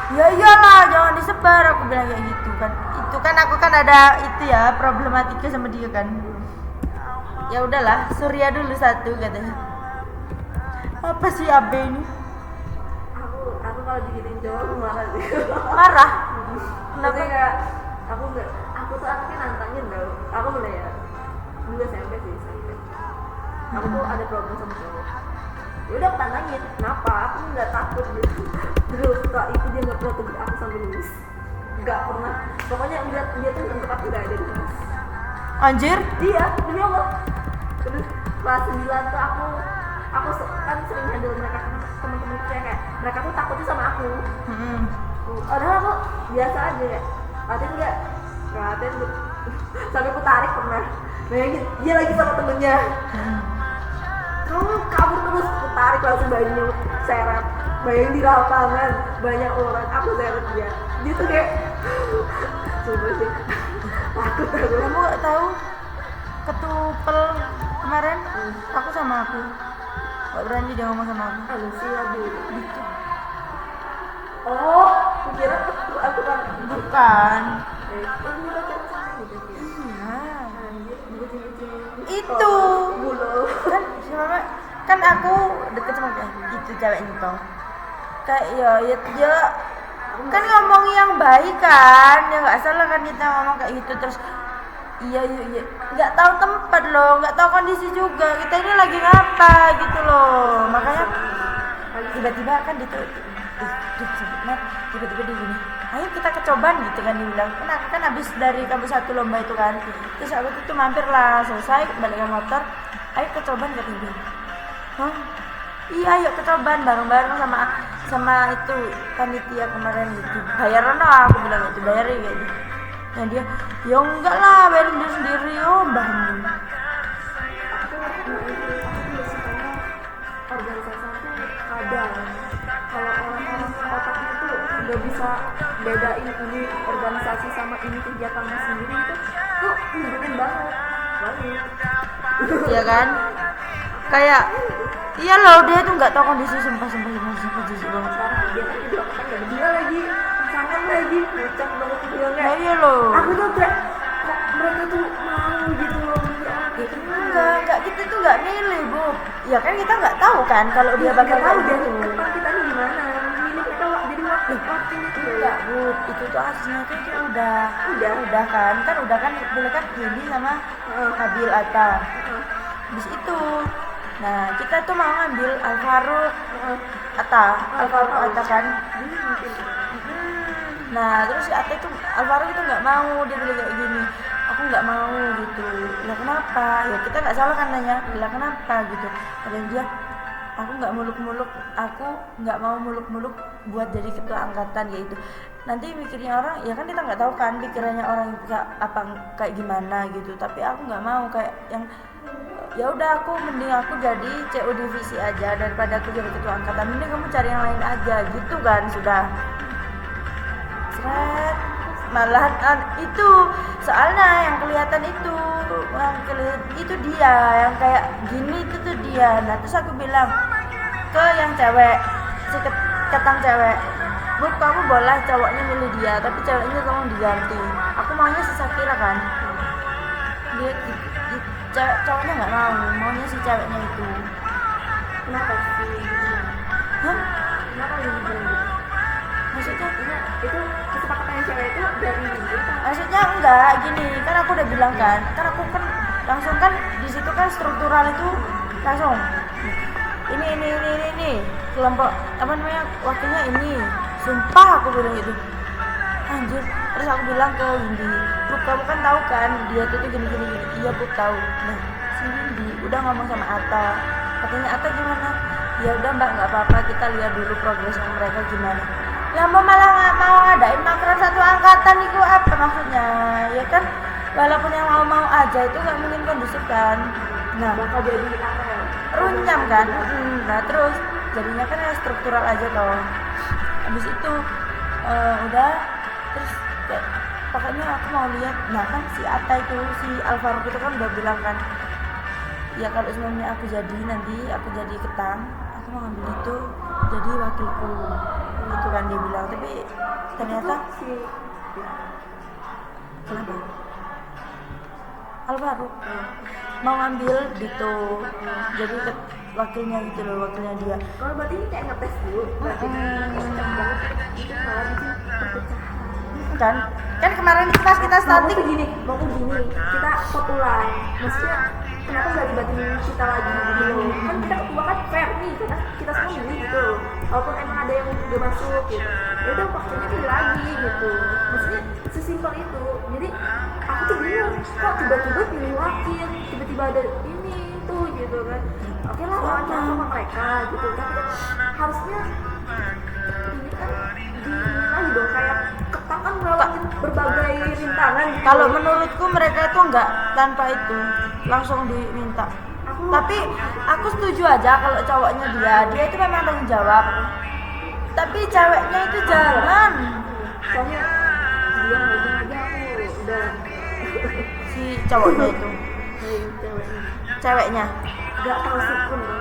Ya iyalah, jangan disebar, aku bilang kayak gitu kan. Itu kan aku kan ada itu ya problematika sama dia kan. Ya udahlah, Surya dulu satu katanya. Apa sih AB ini? Aku kalau digituin cowok aku marah sih. Marah. Kenapa Kenapa? enggak? Aku tuh anaknya nantangin tau. Aku mulai ya dulu SMP sih SMP. Aku tuh ada problem sama cowok. Ya udah aku tantangin. Kenapa? Aku nggak takut gitu. Terus setelah itu dia nggak pernah tegur aku sampai lulus. Nggak pernah. Pokoknya dia tuh untuk aku nggak ada di kelas. Anjir. Iya, demi Allah. Terus kelas 9 tuh kan sering handle mereka teman-teman kayak mereka tuh takutnya sama aku. Padahal aku biasa aja ya. Latihan nggak? Latihan tuh. Sampai aku tarik pernah. Bayangin, dia lagi sama temennya. Kabur terus, aku tarik langsung bajunya seret. Bayangin di lapangan banyak orang, aku seret dia. Dia tuh kayak coba sih. Takut aku. Kamu gak tahu ketupel kemarin? Aku sama aku. Gak berani dia ngomong sama aku. Sih lagi. Oh, kira aku kan Bukan. ini pacaran sama gitu. Iya. Anjir, bucin-bucin. Itu. Bulol. Kan sama kan aku deket sama kayak itu ceweknya toh. Kayak ya dia kan ngomong yang baik kan, ya nggak salah kan kita ngomong kayak gitu terus iya nggak tahu tempat loh, nggak tahu kondisi juga kita ini lagi ngapa gitu loh, makanya tiba-tiba kan tiba-tiba dia gini, ayo kita kecobaan gitu kan dibilang, kan habis dari kampus satu lomba itu kan, terus aku tuh mampir lah selesai balik ke motor, ayo kecobaan kata dia, hah? Iya yuk kecobaan bareng-bareng sama itu panitia kemarin gitu. Bayaran lah aku bilang itu bayarin gitu. Nah dia, ya enggak lah bayarin dia sendiri mbahmu. Aku sukanya organisasi itu kadang kalau orang-orang otaknya tuh nggak bisa bedain ini organisasi sama ini kegiatannya sendiri itu tuh ngebetin banget. Iya kan? Kayak iya loh dia tuh nggak tahu kondisi sumpah jijik banget. Sekarang dia kan juga kan gak dia lagi pasangan lagi ngecek banget dia Nah, kayak iya loh. aku tuh kayak kok mereka tuh mau gitu loh Enggak kita tuh nggak milih bu. Ya kan kita nggak tahu kan kalau dia bakal tahu kayak dia gitu. depan kita nih gimana milih kita jadi waktunya tuh Enggak bu, itu tuh aslinya tuh itu udah kan boleh kan Yudi sama Nabil Atta. Habis itu, nah kita tuh mau ngambil Alvaro Atta kan. Nah terus si Atta itu Alvaro itu nggak mau, dia bilang kayak gini, aku nggak mau gitu. Lah kenapa? Ya kita nggak salah kan nanya, lah kenapa gitu. Kadang dia, aku nggak mau muluk-muluk buat jadi ketua angkatan gitu. Nanti mikirnya orang, ya kan kita nggak tahu kan pikirannya orang kayak gimana gitu. Tapi aku nggak mau kayak yang ya udah mending aku jadi CO divisi aja daripada aku jadi ketua angkatan, mending kamu cari yang lain aja gitu kan sudah. Seret, malahan itu soalnya yang kelihatan itu dia yang kayak gini itu tuh dia. Nah terus aku bilang ke yang cewek si ketang cewek, bu kamu boleh cowoknya milih dia tapi ceweknya kamu diganti, aku maunya si Sakira kan. Dia cowoknya nggak maunya si ceweknya itu. kenapa sih Hah? kenapa lu bilang gitu Maksudnya? itu kesepakatan cewek itu dari Maksudnya enggak gini, kan aku udah bilang kan aku kan langsung kan di situ kan struktural itu langsung ini kelompok apa namanya wakilnya ini, sumpah aku bilang gitu. Anjir, terus aku bilang ke Windy, bu kamu kan tahu kan dia tuh gini. Iya bu tahu. Nah si Windy udah ngomong sama Atta, katanya Atta gimana? Ya udah mbak nggak apa-apa, kita lihat dulu progresnya mereka gimana. Lah malah nggak mau ngadain makran satu angkatan itu apa maksudnya? Ya kan walaupun yang mau aja itu nggak mungkin kondusif kan. Nah bakal jadi apa ya runyam kan. Nah terus jadinya kan ya struktural aja toh. Habis itu udah terus kayak, pokoknya aku mau lihat. Nah kan si Atta itu si Alvaro itu kan udah bilang kan ya kalau sebenarnya aku jadi nanti aku jadi ketang, aku mau ngambil itu jadi wakilku itu kan dia bilang, tapi ternyata si kenapa Alvaro mau ngambil gitu jadi wakilnya gitu loh, wakilnya dia. kalau berarti ini kayak ngetes dulu berarti cocok banget itu malah bikin perpecahan. kan kemarin itu pas kita Mau starting gini kita populer maksudnya kenapa nggak libatin kita lagi gitu loh, kan kita ketua kan fair nih karena kita semua milih gitu loh, walaupun emang ada yang udah masuk gitu ya udah waktunya pilih lagi gitu, maksudnya sesimpel itu. Jadi aku tuh bingung kok tiba-tiba pilih wakil, tiba-tiba ada ini tuh gitu kan, oke lah wawancara sama mereka gitu, tapi kan harusnya ini kan di lagi dong kayak ketak kan ngelawatin berbagai rintangan gitu. kalau menurutku mereka itu enggak tanpa itu langsung diminta. Tapi aku setuju aja kalau cowoknya dia itu memang tanggung jawab, tapi ceweknya itu jangan. Soalnya dia ngajak aja aku udah Si cowoknya itu ceweknya gak tahu sukun loh.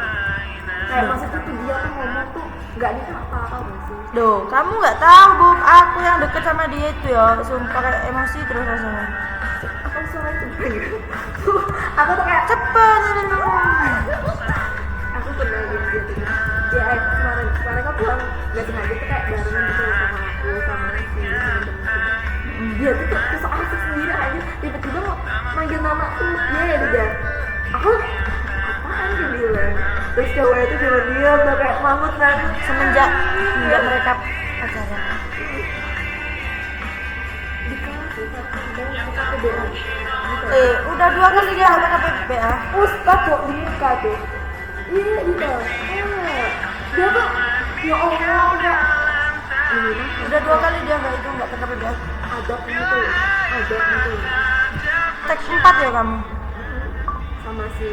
Kayak maksudnya tuh dia tuh ngomong tuh gak ditata tau gak sih? Duh, kamu nggak tahu Bu, aku yang deket sama dia itu ya, sumpah kayak emosi terus rasanya. Apa suara itu? Aku tuh kayak Cepet. aku pernah gitu dia kemarin aku pulang gak sengaja tuh kayak barengan gitu sama aku sama si temen-temen dia tuh kayak sok asik sendiri aja tiba-tiba mau manggil nama aku dia aku apaan dia bilang, terus cowoknya itu cuma diam udah kayak mamut banget Semenjak mereka pacaran. di kelas ya kita keberan Udah 2 kali dia ada KPPA. ustad kok di muka tuh iya gitu dia tuh ya Allah udah ini mah Udah 2 kali dia nggak ke KPPA. adab gitu Tek 4 ya kamu. sama si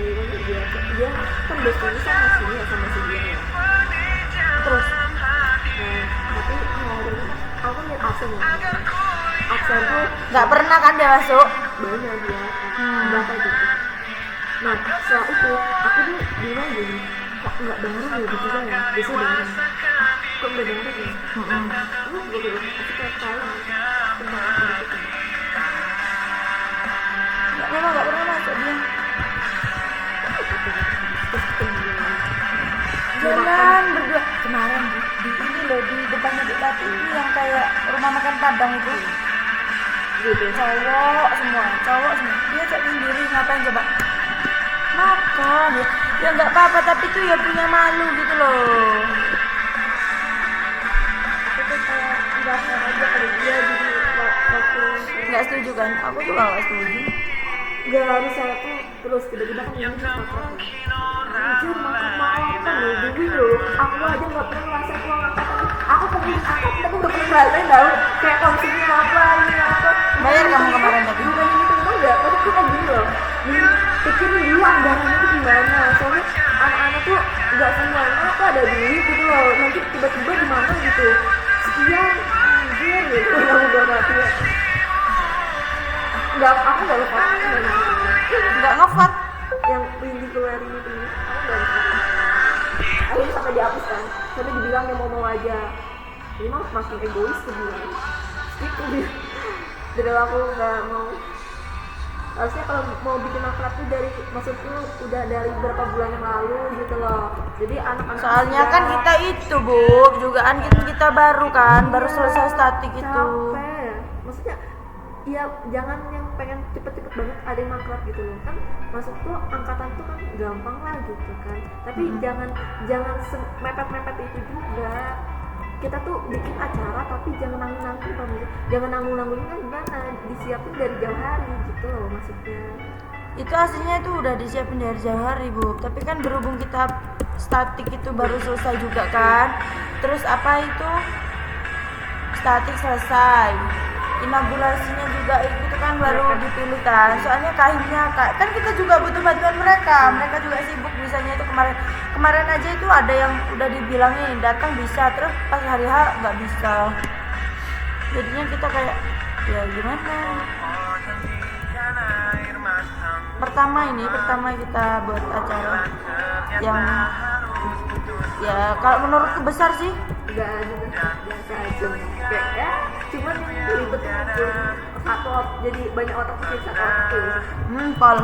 dia kan besoknya sama si dia ya. Terus Tapi aku lihat absen tuh nggak pernah kan dia masuk. banyak dia berapa gitu. Nah setelah itu aku tuh bilang gini, kok nggak bareng ya gitu kan ya, biasanya bareng. Kok nggak bareng ya? Aku bilang aku kayak tahu tentang aku gitu. Memang nggak pernah masuk dia. Terus ketemu Jalan berdua kemarin di ini loh di depannya di TV yang kayak rumah makan Padang itu. gitu. Cowok semua dia cek sendiri ngapain coba makan ya nggak apa-apa tapi tuh ya punya malu gitu loh. Aku tuh kayak nggak aja kalau dia jadi waktu Nggak setuju kan, aku juga nggak setuju. nggak harus saya tuh terus tiba-tiba kan ini makan anjir makan makan loh dulu loh aku aja nggak pernah ngerasain uang angkatan aku pengen angkat tapi nggak pernah ngerasain tau kayak konsumnya apa ini apa Bayar kamu kemarin tapi bukan ini tuh enggak tapi tuh kayak gini loh pikirin dulu anggarannya tuh gimana soalnya anak-anak tuh nggak semuanya tuh ada duit gitu loh nanti tiba-tiba gimana gitu sekian anjir gitu aku udah mati ya aku nggak lepas nggak ngefat. yang link dikeluarin itu aku nggak lepas akhirnya sampai dihapus kan sampai dibilang yang mau aja ini mah makin egois tuh bilang skip tuh dia jadi aku nggak mau harusnya kalau mau bikin akrab tuh dari maksudku udah dari beberapa bulan yang lalu gitu loh jadi anak-anak Soalnya usia- kan kita itu Bu, jugaan kita baru kan, baru selesai statik itu. capek maksudnya ya jangan yang pengen cepet-cepet banget ada yang makrab gitu loh kan masuk tuh angkatan tuh kan gampang lah gitu kan tapi jangan mepet-mepet itu juga kita tuh bikin acara tapi jangan nanggung-nanggung jangan nanggung-nanggungnya kan gimana disiapin dari jauh hari gitu loh maksudnya Itu aslinya itu udah disiapin dari jauh hari Bu, tapi kan berhubung kita statik itu baru selesai juga kan. Terus apa itu statik selesai, inaugurasinya juga itu kan baru dipilih kan. Soalnya kahimnya kan kita juga butuh bantuan mereka juga sibuk bisanya itu kemarin aja itu ada yang udah dibilangin datang bisa, terus pas hari H nggak bisa. Jadinya kita kayak ya gimana. Pertama kita buat acara Ya kalau menurutku besar sih. Enggak ada, biasa aja kayak ya cuman yang ribet tuh satu jadi banyak otak kecil satu otak tuh Pol.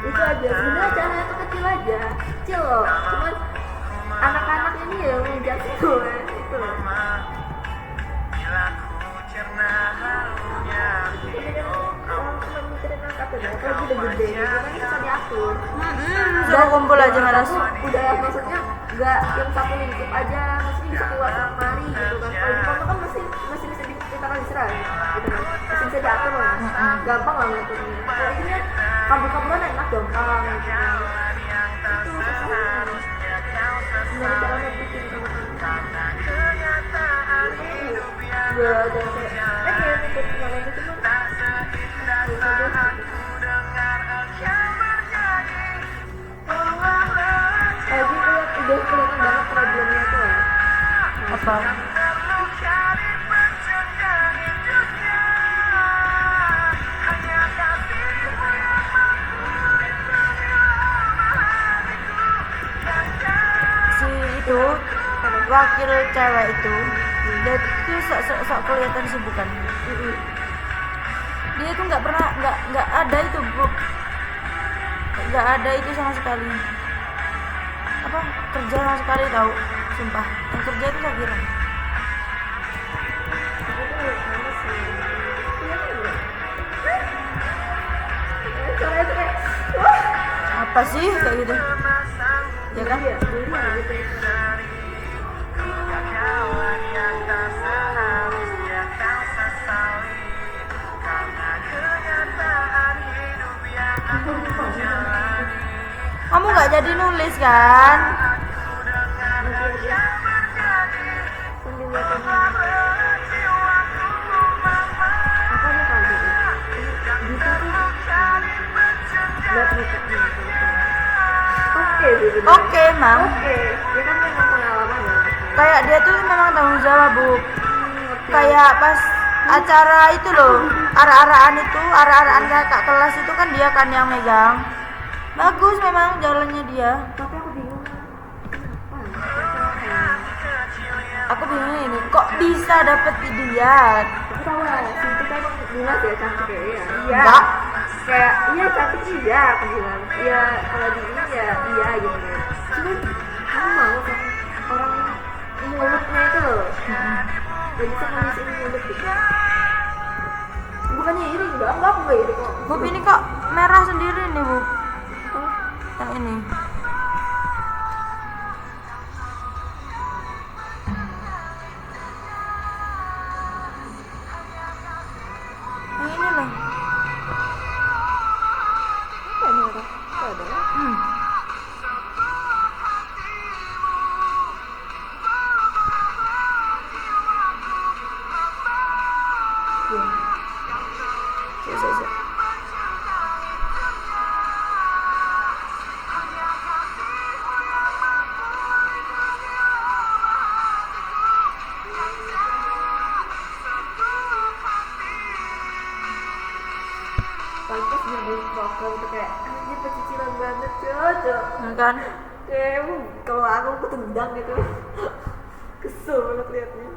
itu aja sebenarnya caranya tuh kecil loh cuman anak-anak ini ya mengejar itu itu loh. Cuma mikirin angkatnya kalau udah gede gitu kan bisa diatur. Suruh kumpul aja malas. Udah maksudnya nggak yang satu lingkup aja maksudnya bisa keluar kemari gitu kan kalau di foto kan masih bisa kita kan diserah gitu kan masih bisa diatur lah gampang lah ngaturnya kalau ini kan kabur-kaburan enak gampang gitu kan itu susah gimana cara ngebikin sama gue ada kayak ikut kemarin itu cuma lagi udah kelihatan banget problemnya tuh lah. Apa? Si itu wakil cewek itu dia tuh sok kelihatan sibuk kan. Dia tuh nggak pernah nggak ada itu bu, nggak ada itu sama sekali. Apa kerja sama sekali tahu, sumpah yang kerja itu saya kira. Apa sih kayak gitu? Ya kan? Kamu nggak jadi nulis kan? Oke, Mam. Oke, dia kan memang pengalaman ya. Kayak dia tuh memang tanggung jawab, Bu. Kayak pas acara itu loh, arah-arahan kakak kelas itu kan dia kan yang megang. Bagus memang jalannya dia. Tapi aku bingung. Aku bingung ini, kok bisa dapet dia? Aku tahu lah, si itu kan jelas ya cantik ya. Iya. Enggak. Kayak iya cantik iya aku bilang. Iya kalau di ini ya iya gitu ya. Cuman kamu mau kan orang mulutnya itu loh. Gak bisa ngisiin mulut gitu. Bukannya iri enggak aku nggak iri kok. Bu ini kok merah sendiri nih, Bu. Yang ini. Yang ini loh. Apa ini orang? Itu ada lah. Cek. Pantas jadi program tuh kayak anjir pecicilan banget cocok. Kan? Kayak kalau aku tendang gitu. Kesel banget liatnya.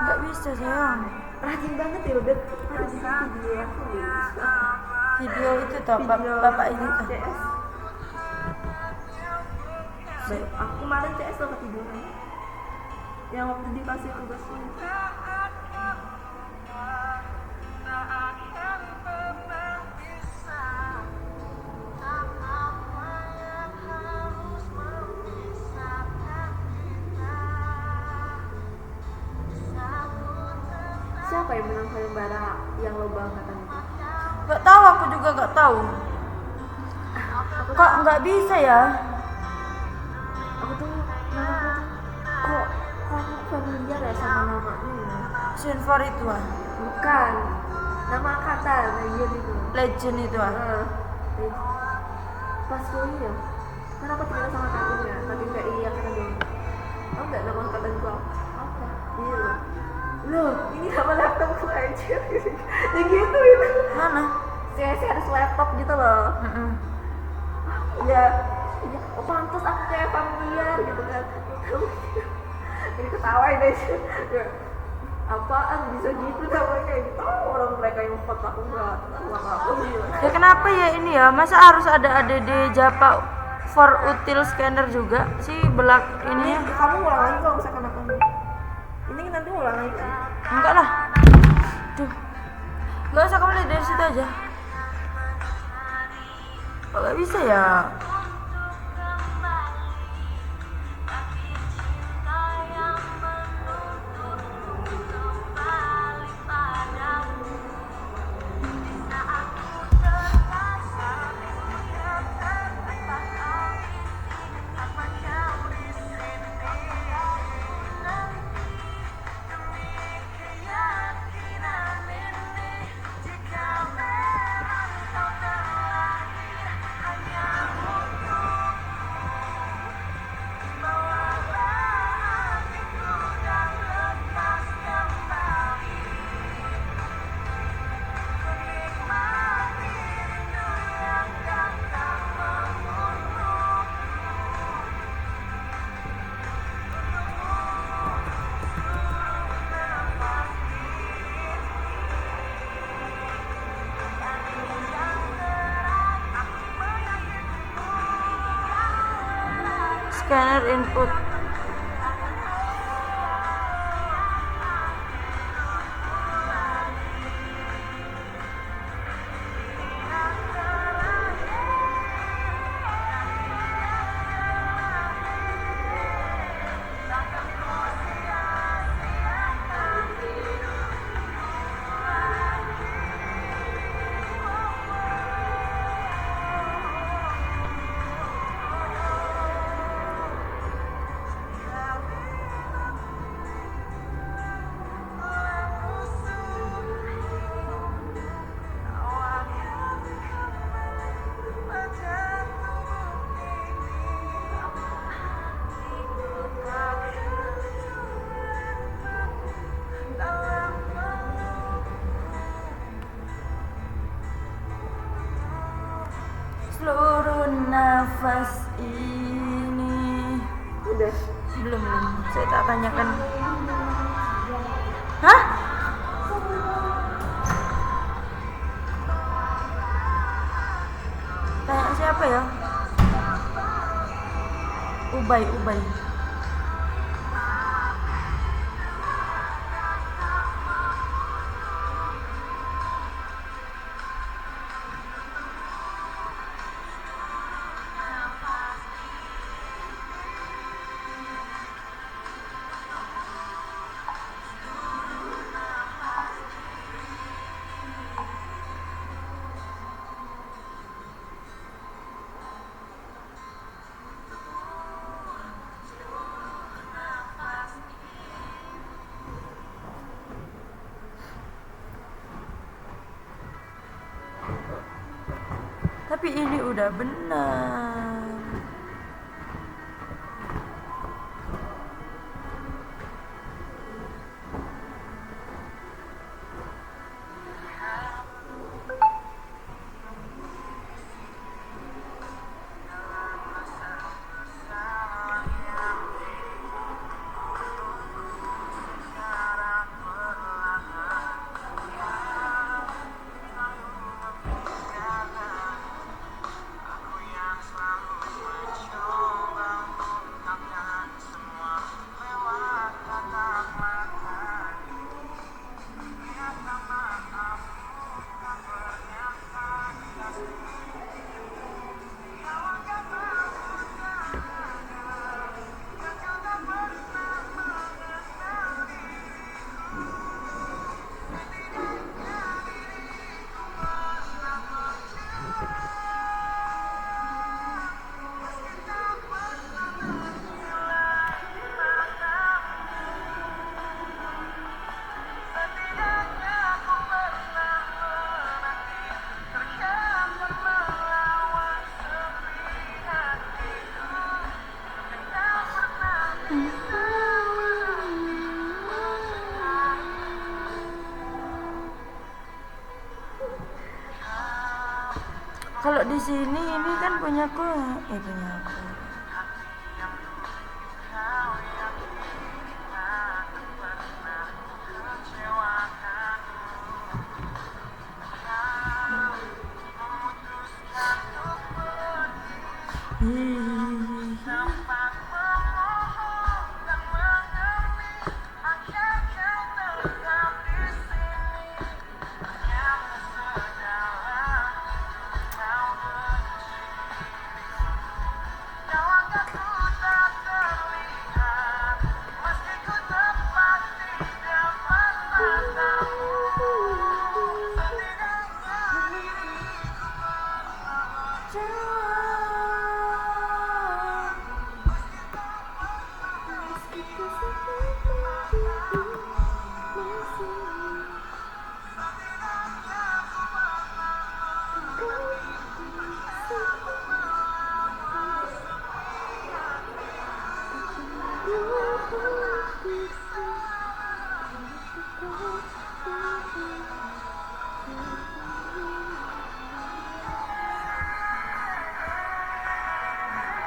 Nggak bisa sayang. Rajin banget ya udah ada di video aku Video itu toh, bapak ini toh. CS. Aku kemarin CS lo ketiduran. Yang waktu dikasih tugas tuh. Siapa yang menang sayembara yang lomba angkatan itu? Nggak tahu, aku juga nggak tahu. Kok nggak bisa ya? Aku tuh nama aku tuh kok aku familiar ya sama namanya ya? Silver itu ah. Bukan nama angkatan Legend itu. Legend itu ah. Pas dulu ya kan aku tinggal sama kakaknya tapi nggak iya karena dong jadi ketawain deh. Ya, apaan bisa gitu namanya kayak gitu. Orang mereka yang empat aku nggak aku gitu. Ya kenapa ya ini ya? Masa harus ada ADD Japa for util scanner juga sih belak Ini ininya? kamu ulang lagi kalau misalkan apa? Ini nanti ulang lagi kan? Enggak lah. Duh. Enggak usah, kamu lihat dari situ aja. Kok nggak bisa ya? Scanner input. Seluruh nafas ini. Udah. Belum. Saya tak tanyakan. Hah? Tanya siapa ya? Ubay. Tapi ini udah benar. Kalau di sini ini kan punyaku, punyaku.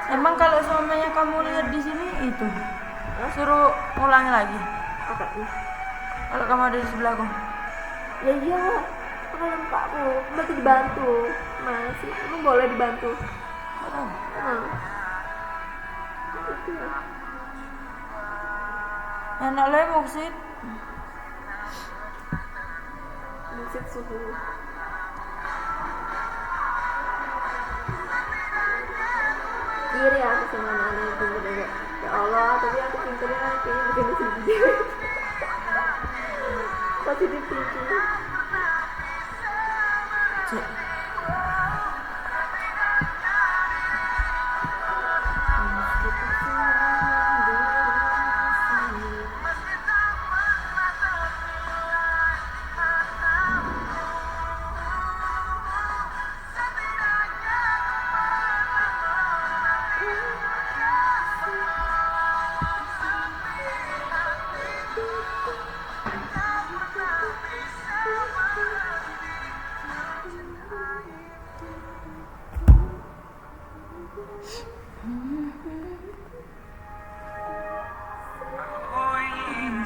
Emang kalau suaminya kamu lihat di sini itu suruh ulangi lagi. Apa nih? Kalau kamu ada di sebelahku. Ya iyalah, kan lempakku, berarti dibantu. Mana sih? Emang boleh dibantu? Oh, Itu ya. enak lah maksud. Musik suhu. Kiri aku sama anak pinter juga. Ya Allah, tapi aku pinternya kayaknya bukan di sini. Positif thinking. Cek.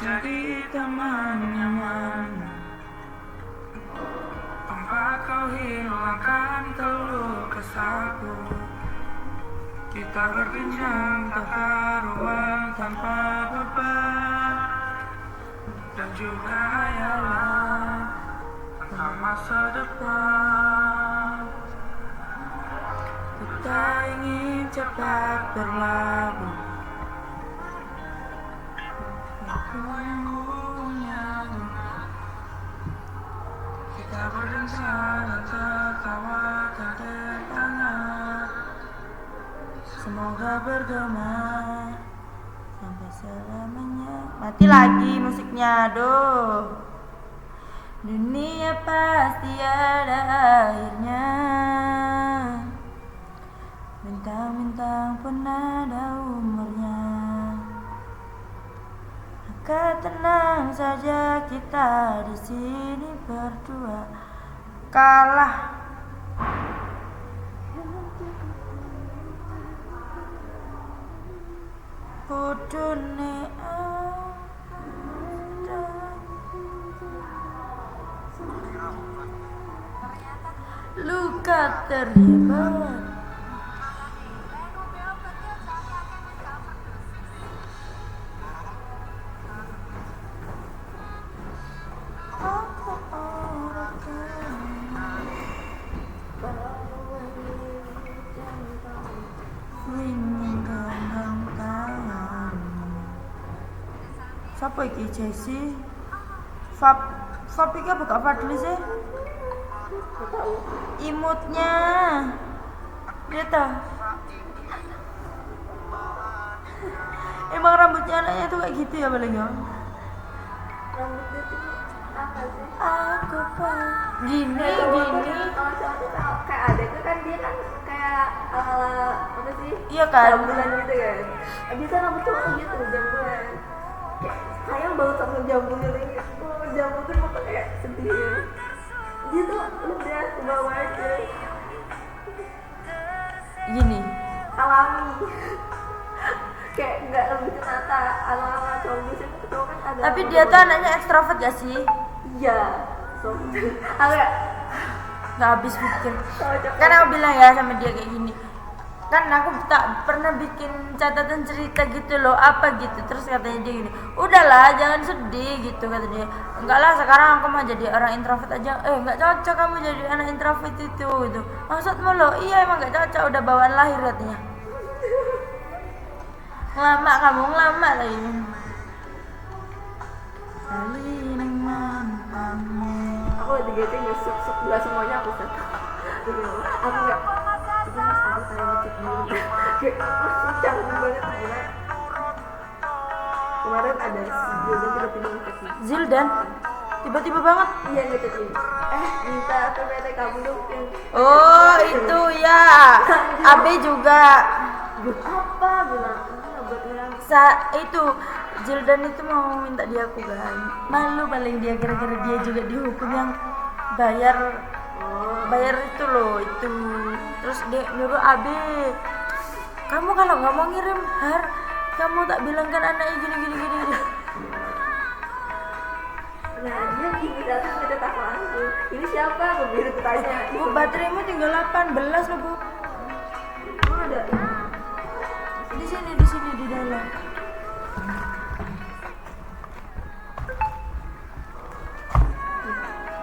Jadi teman nyaman, tempat kau hilangkan keluh kesahku. Kita berbincang tak karuan tanpa beban, dan juga hayalan tentang masa depan. Kita ingin cepat berlabuh. Kita berbincang dan tertawa tak tertanya. Semoga bergema sampai selamanya. Mati lagi musiknya, aduh. Dunia pasti ada akhirnya. Bintang-bintang pun ada umurnya. Maka tenang saja kita di sini berdua. Kalah. Kudune luka terhebat. Siapa iki Jesse? Fab iki apa Kak Fadli sih? Imutnya dia tahu. Emang rambutnya anaknya tuh kayak gitu ya paling ya? Rambutnya tuh apa sih? Aku gini. Kalau cowok tuh kayak ada tuh kan dia kan kayak apa sih? Iya kan? Jambulan gitu kan. Bisa rambut cowok tuh gitu jambulan. Kayak sayang banget sama jambulan ini. Oh jambu tuh mau kayak sedih ya. Dia tuh udah ke bawah aja. Gini. Alami. Kayak nggak lebih nata ala-ala cowok biasanya tuh cowok kan ada. Tapi dia tuh anaknya ekstrovert gak sih? Iya. So, aku ya Gak habis pikir. cocok. Kan aku bilang ya sama dia kayak gini. Kan aku tak pernah bikin catatan cerita gitu loh, apa gitu. Terus katanya dia gini, udahlah jangan sedih gitu kata dia. Enggak lah sekarang aku mau jadi orang introvert aja. Enggak cocok kamu jadi anak introvert itu gitu. Maksudmu lo? Iya emang gak cocok, udah bawaan lahir katanya. Ngelama kamu, ngelama lagi. Saling mantanmu. Aku lagi gating nggak semuanya aku set. Aku nggak. Itu mas aku kayak ngecek dulu. Kayak mas canggung banget gila. Kemarin ada Zildan tiba-tiba ngechat nih. Zildan tiba-tiba banget. Iya ngechat nih. Minta PPT kamu dong yang Oh itu ya. Abe juga. buat apa bilang buat orang Itu Zildan itu mau minta dia aku kan. Malu paling dia gara-gara dia juga dihukum yang bayar itu loh itu. Terus dia nyuruh Abe, kamu kalau nggak mau ngirim kamu tak bilang kan anaknya gini. nah dia gini datang kita tak langsung ini siapa aku biru tanya Bu, bateraimu tinggal 18 loh Bu. emang ada Di sini di dalam.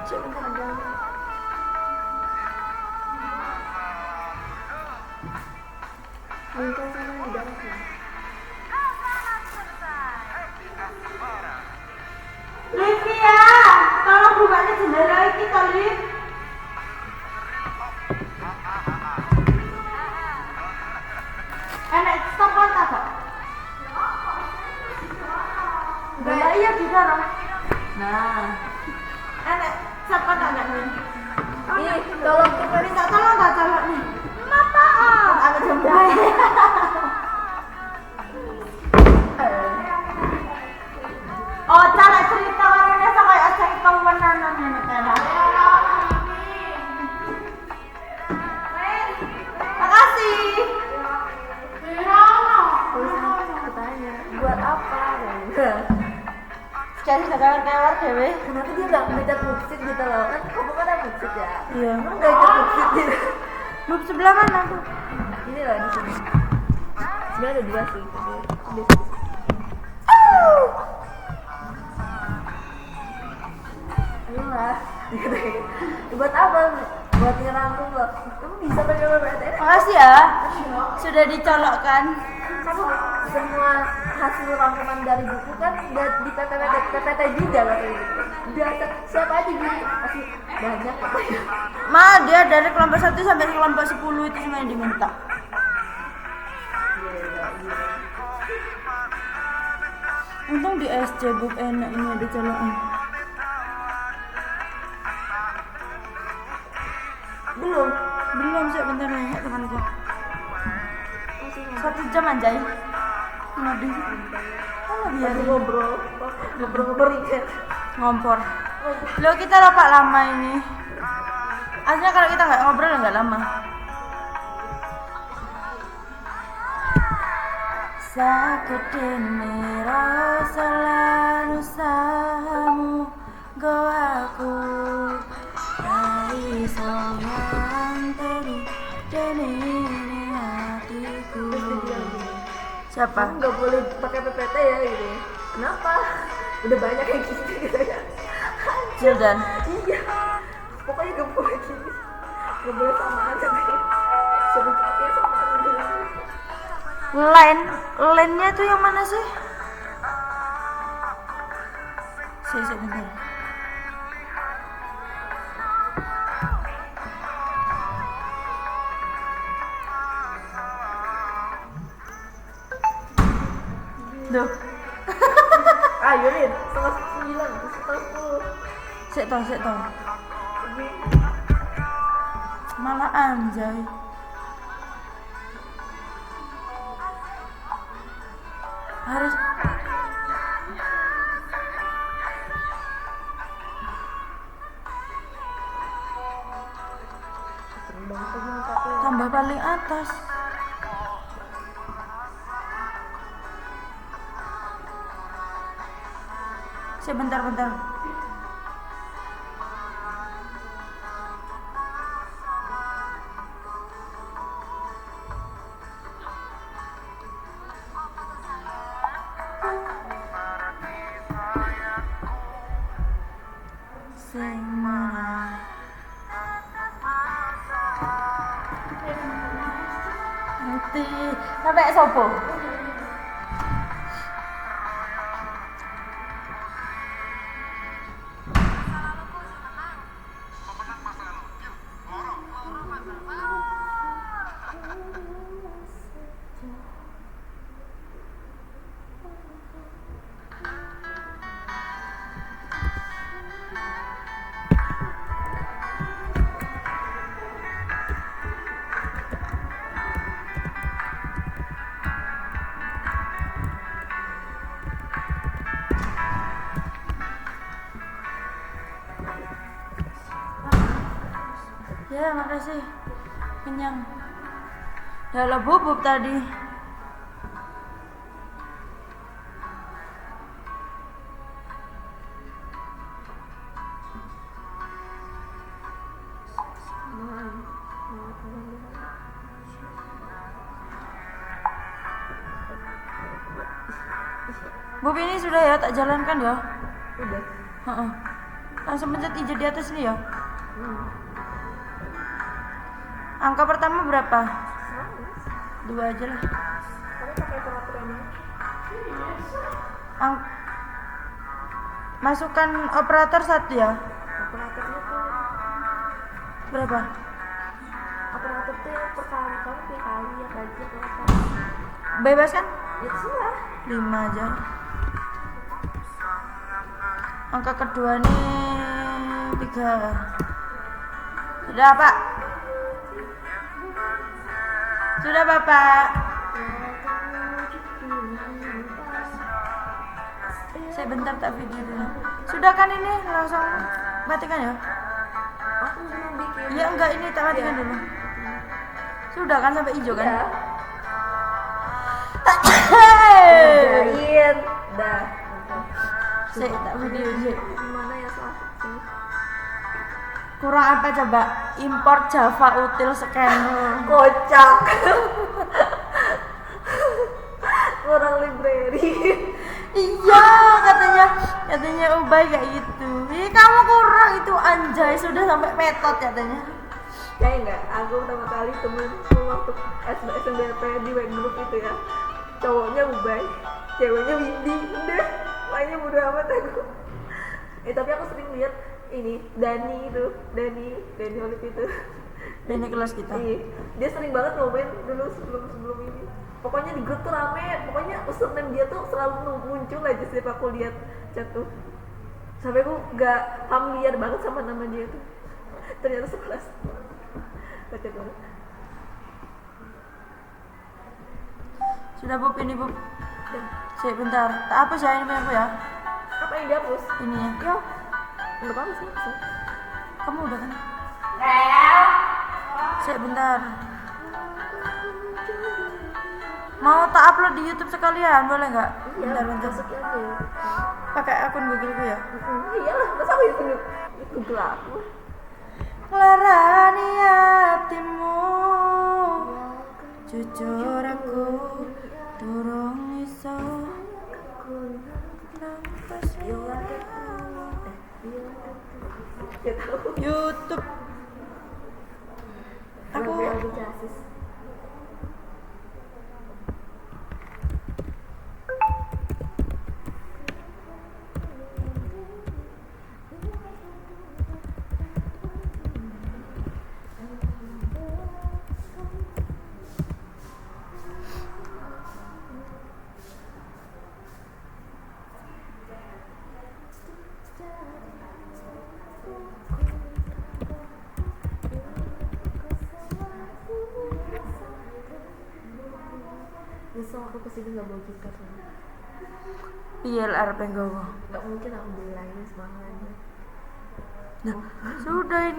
cek bentar ada minta sama di dalam Livia, tolong bukain jendela kita, Liv. Enak stop kontak kok. Enggak iya di dalam. Nah. Enak stop kontak enggak nih? ini tolong kita Minta tolong tak colok nih. Maaf. Ada jendela. Oh, cara cerita warnanya sama kayak cerita menanan ini kan. Makasih. terus tanya buat apa Cari kewar dewe. kenapa dia nggak ngajak muksid gitu loh kan kamu kan ada muksid ya Iya. emang nggak ngajak muksid gitu Lu sebelah mana tuh? ini loh di sini sebenarnya ada dua sih tapi ini lah buat apa buat ngerangkum loh kamu bisa pakai PPT Makasih ya. Sudah dicolokkan. kamu semua hasil rangkuman dari buku kan udah di PPT juga lah kayak gitu biasa siapa aja gitu pasti banyak katanya Dia dari kelompok 1 sampai kelompok 10 itu semua yang diminta. Untung di SC Book enak ini ada colokan. Belum sih, bentar nanya temanku. 1 jam anjay. Ngadu. Biar ngobrol ya ngompor. Lo kita rapat lama ini. Aslinya kalau kita nggak ngobrol nggak lama. Sakutini rosalan usahamu goaku dari soang teni hatiku. Siapa? kamu nggak boleh pakai PPT ya gitu kenapa udah banyak yang gitu ya Zildan. iya pokoknya gak boleh gini gak boleh samaan tapi sebetulnya samaan bilang Line-nya tuh yang mana sih? Bentar. Duh. ayo Lin 9:30 Sik toh. Malah anjay. Harus tambah paling atas. Sebentar. Nanti sampai sopo. Ya, makasih. Kenyang. Ya lah bubuk tadi. Bub ini sudah ya, tak jalankan ya. Udah. Heeh. Langsung pencet hijau di atas ini ya. Angka pertama berapa? 2 aja lah. Kamu pakai operator yang mana? Masukkan operator 1 ya. Operatornya tuh Berapa? operator tuh yang per kali kamu tiap kali ya gaji atau apa? Bebas kan? Ya terserah. 5 aja. Angka kedua nih 3. Sudah Pak. Sudah Bapak. Saya bentar tak video dulu. Sudah kan ini langsung matikan ya? Aku belum bikin. Iya enggak, ini tak matikan Iya. dulu. Sudah kan sampai hijau kan? Ya. Hey! Kerjain. Dah. Saya tak video sih. Gimana ya salah sih? Kurang apa coba? Import Java util scanner. Kocak. Kurang library. Iya, katanya Ubay kayak gitu. Ih, kamu kurang itu anjay, sudah sampai metode katanya. Kayak enggak, aku pertama kali temen waktu SNBP di web group itu ya. Cowoknya Ubay, ceweknya Windy. Udah, lainnya bodo amat aku. Tapi aku sering lihat ini Dani Olive itu. Ini kelas kita. Iya, dia sering banget ngomen dulu sebelum ini. Pokoknya di grup tuh rame, pokoknya username dia tuh selalu muncul aja setiap aku lihat chat tuh. Sampai aku gak familiar banget sama nama dia tuh. Ternyata sekelas. Kocak banget. Sudah Bub, ini Bub. Saya bentar. Tak apa sih ini punya aku ya. Apa yang dihapus? Ini ya. Yo, untuk apa sih? Kamu udah kan? Saya bentar. Mau tak upload di YouTube sekalian, boleh nggak? Iya, Bentar. masukin aja ya. Pakai akun Google-ku ya. Iyalah, masa aku itu Google aku? Ngelarani hatimu, jujur aku durung iso nafas Gak tahu. YouTube. Aku Lagu Jasis. Besok aku kesini gak bawa gitar lagi. PLR penggowo. Gak mungkin aku beli lagi semangatnya. Nah, sudah ini.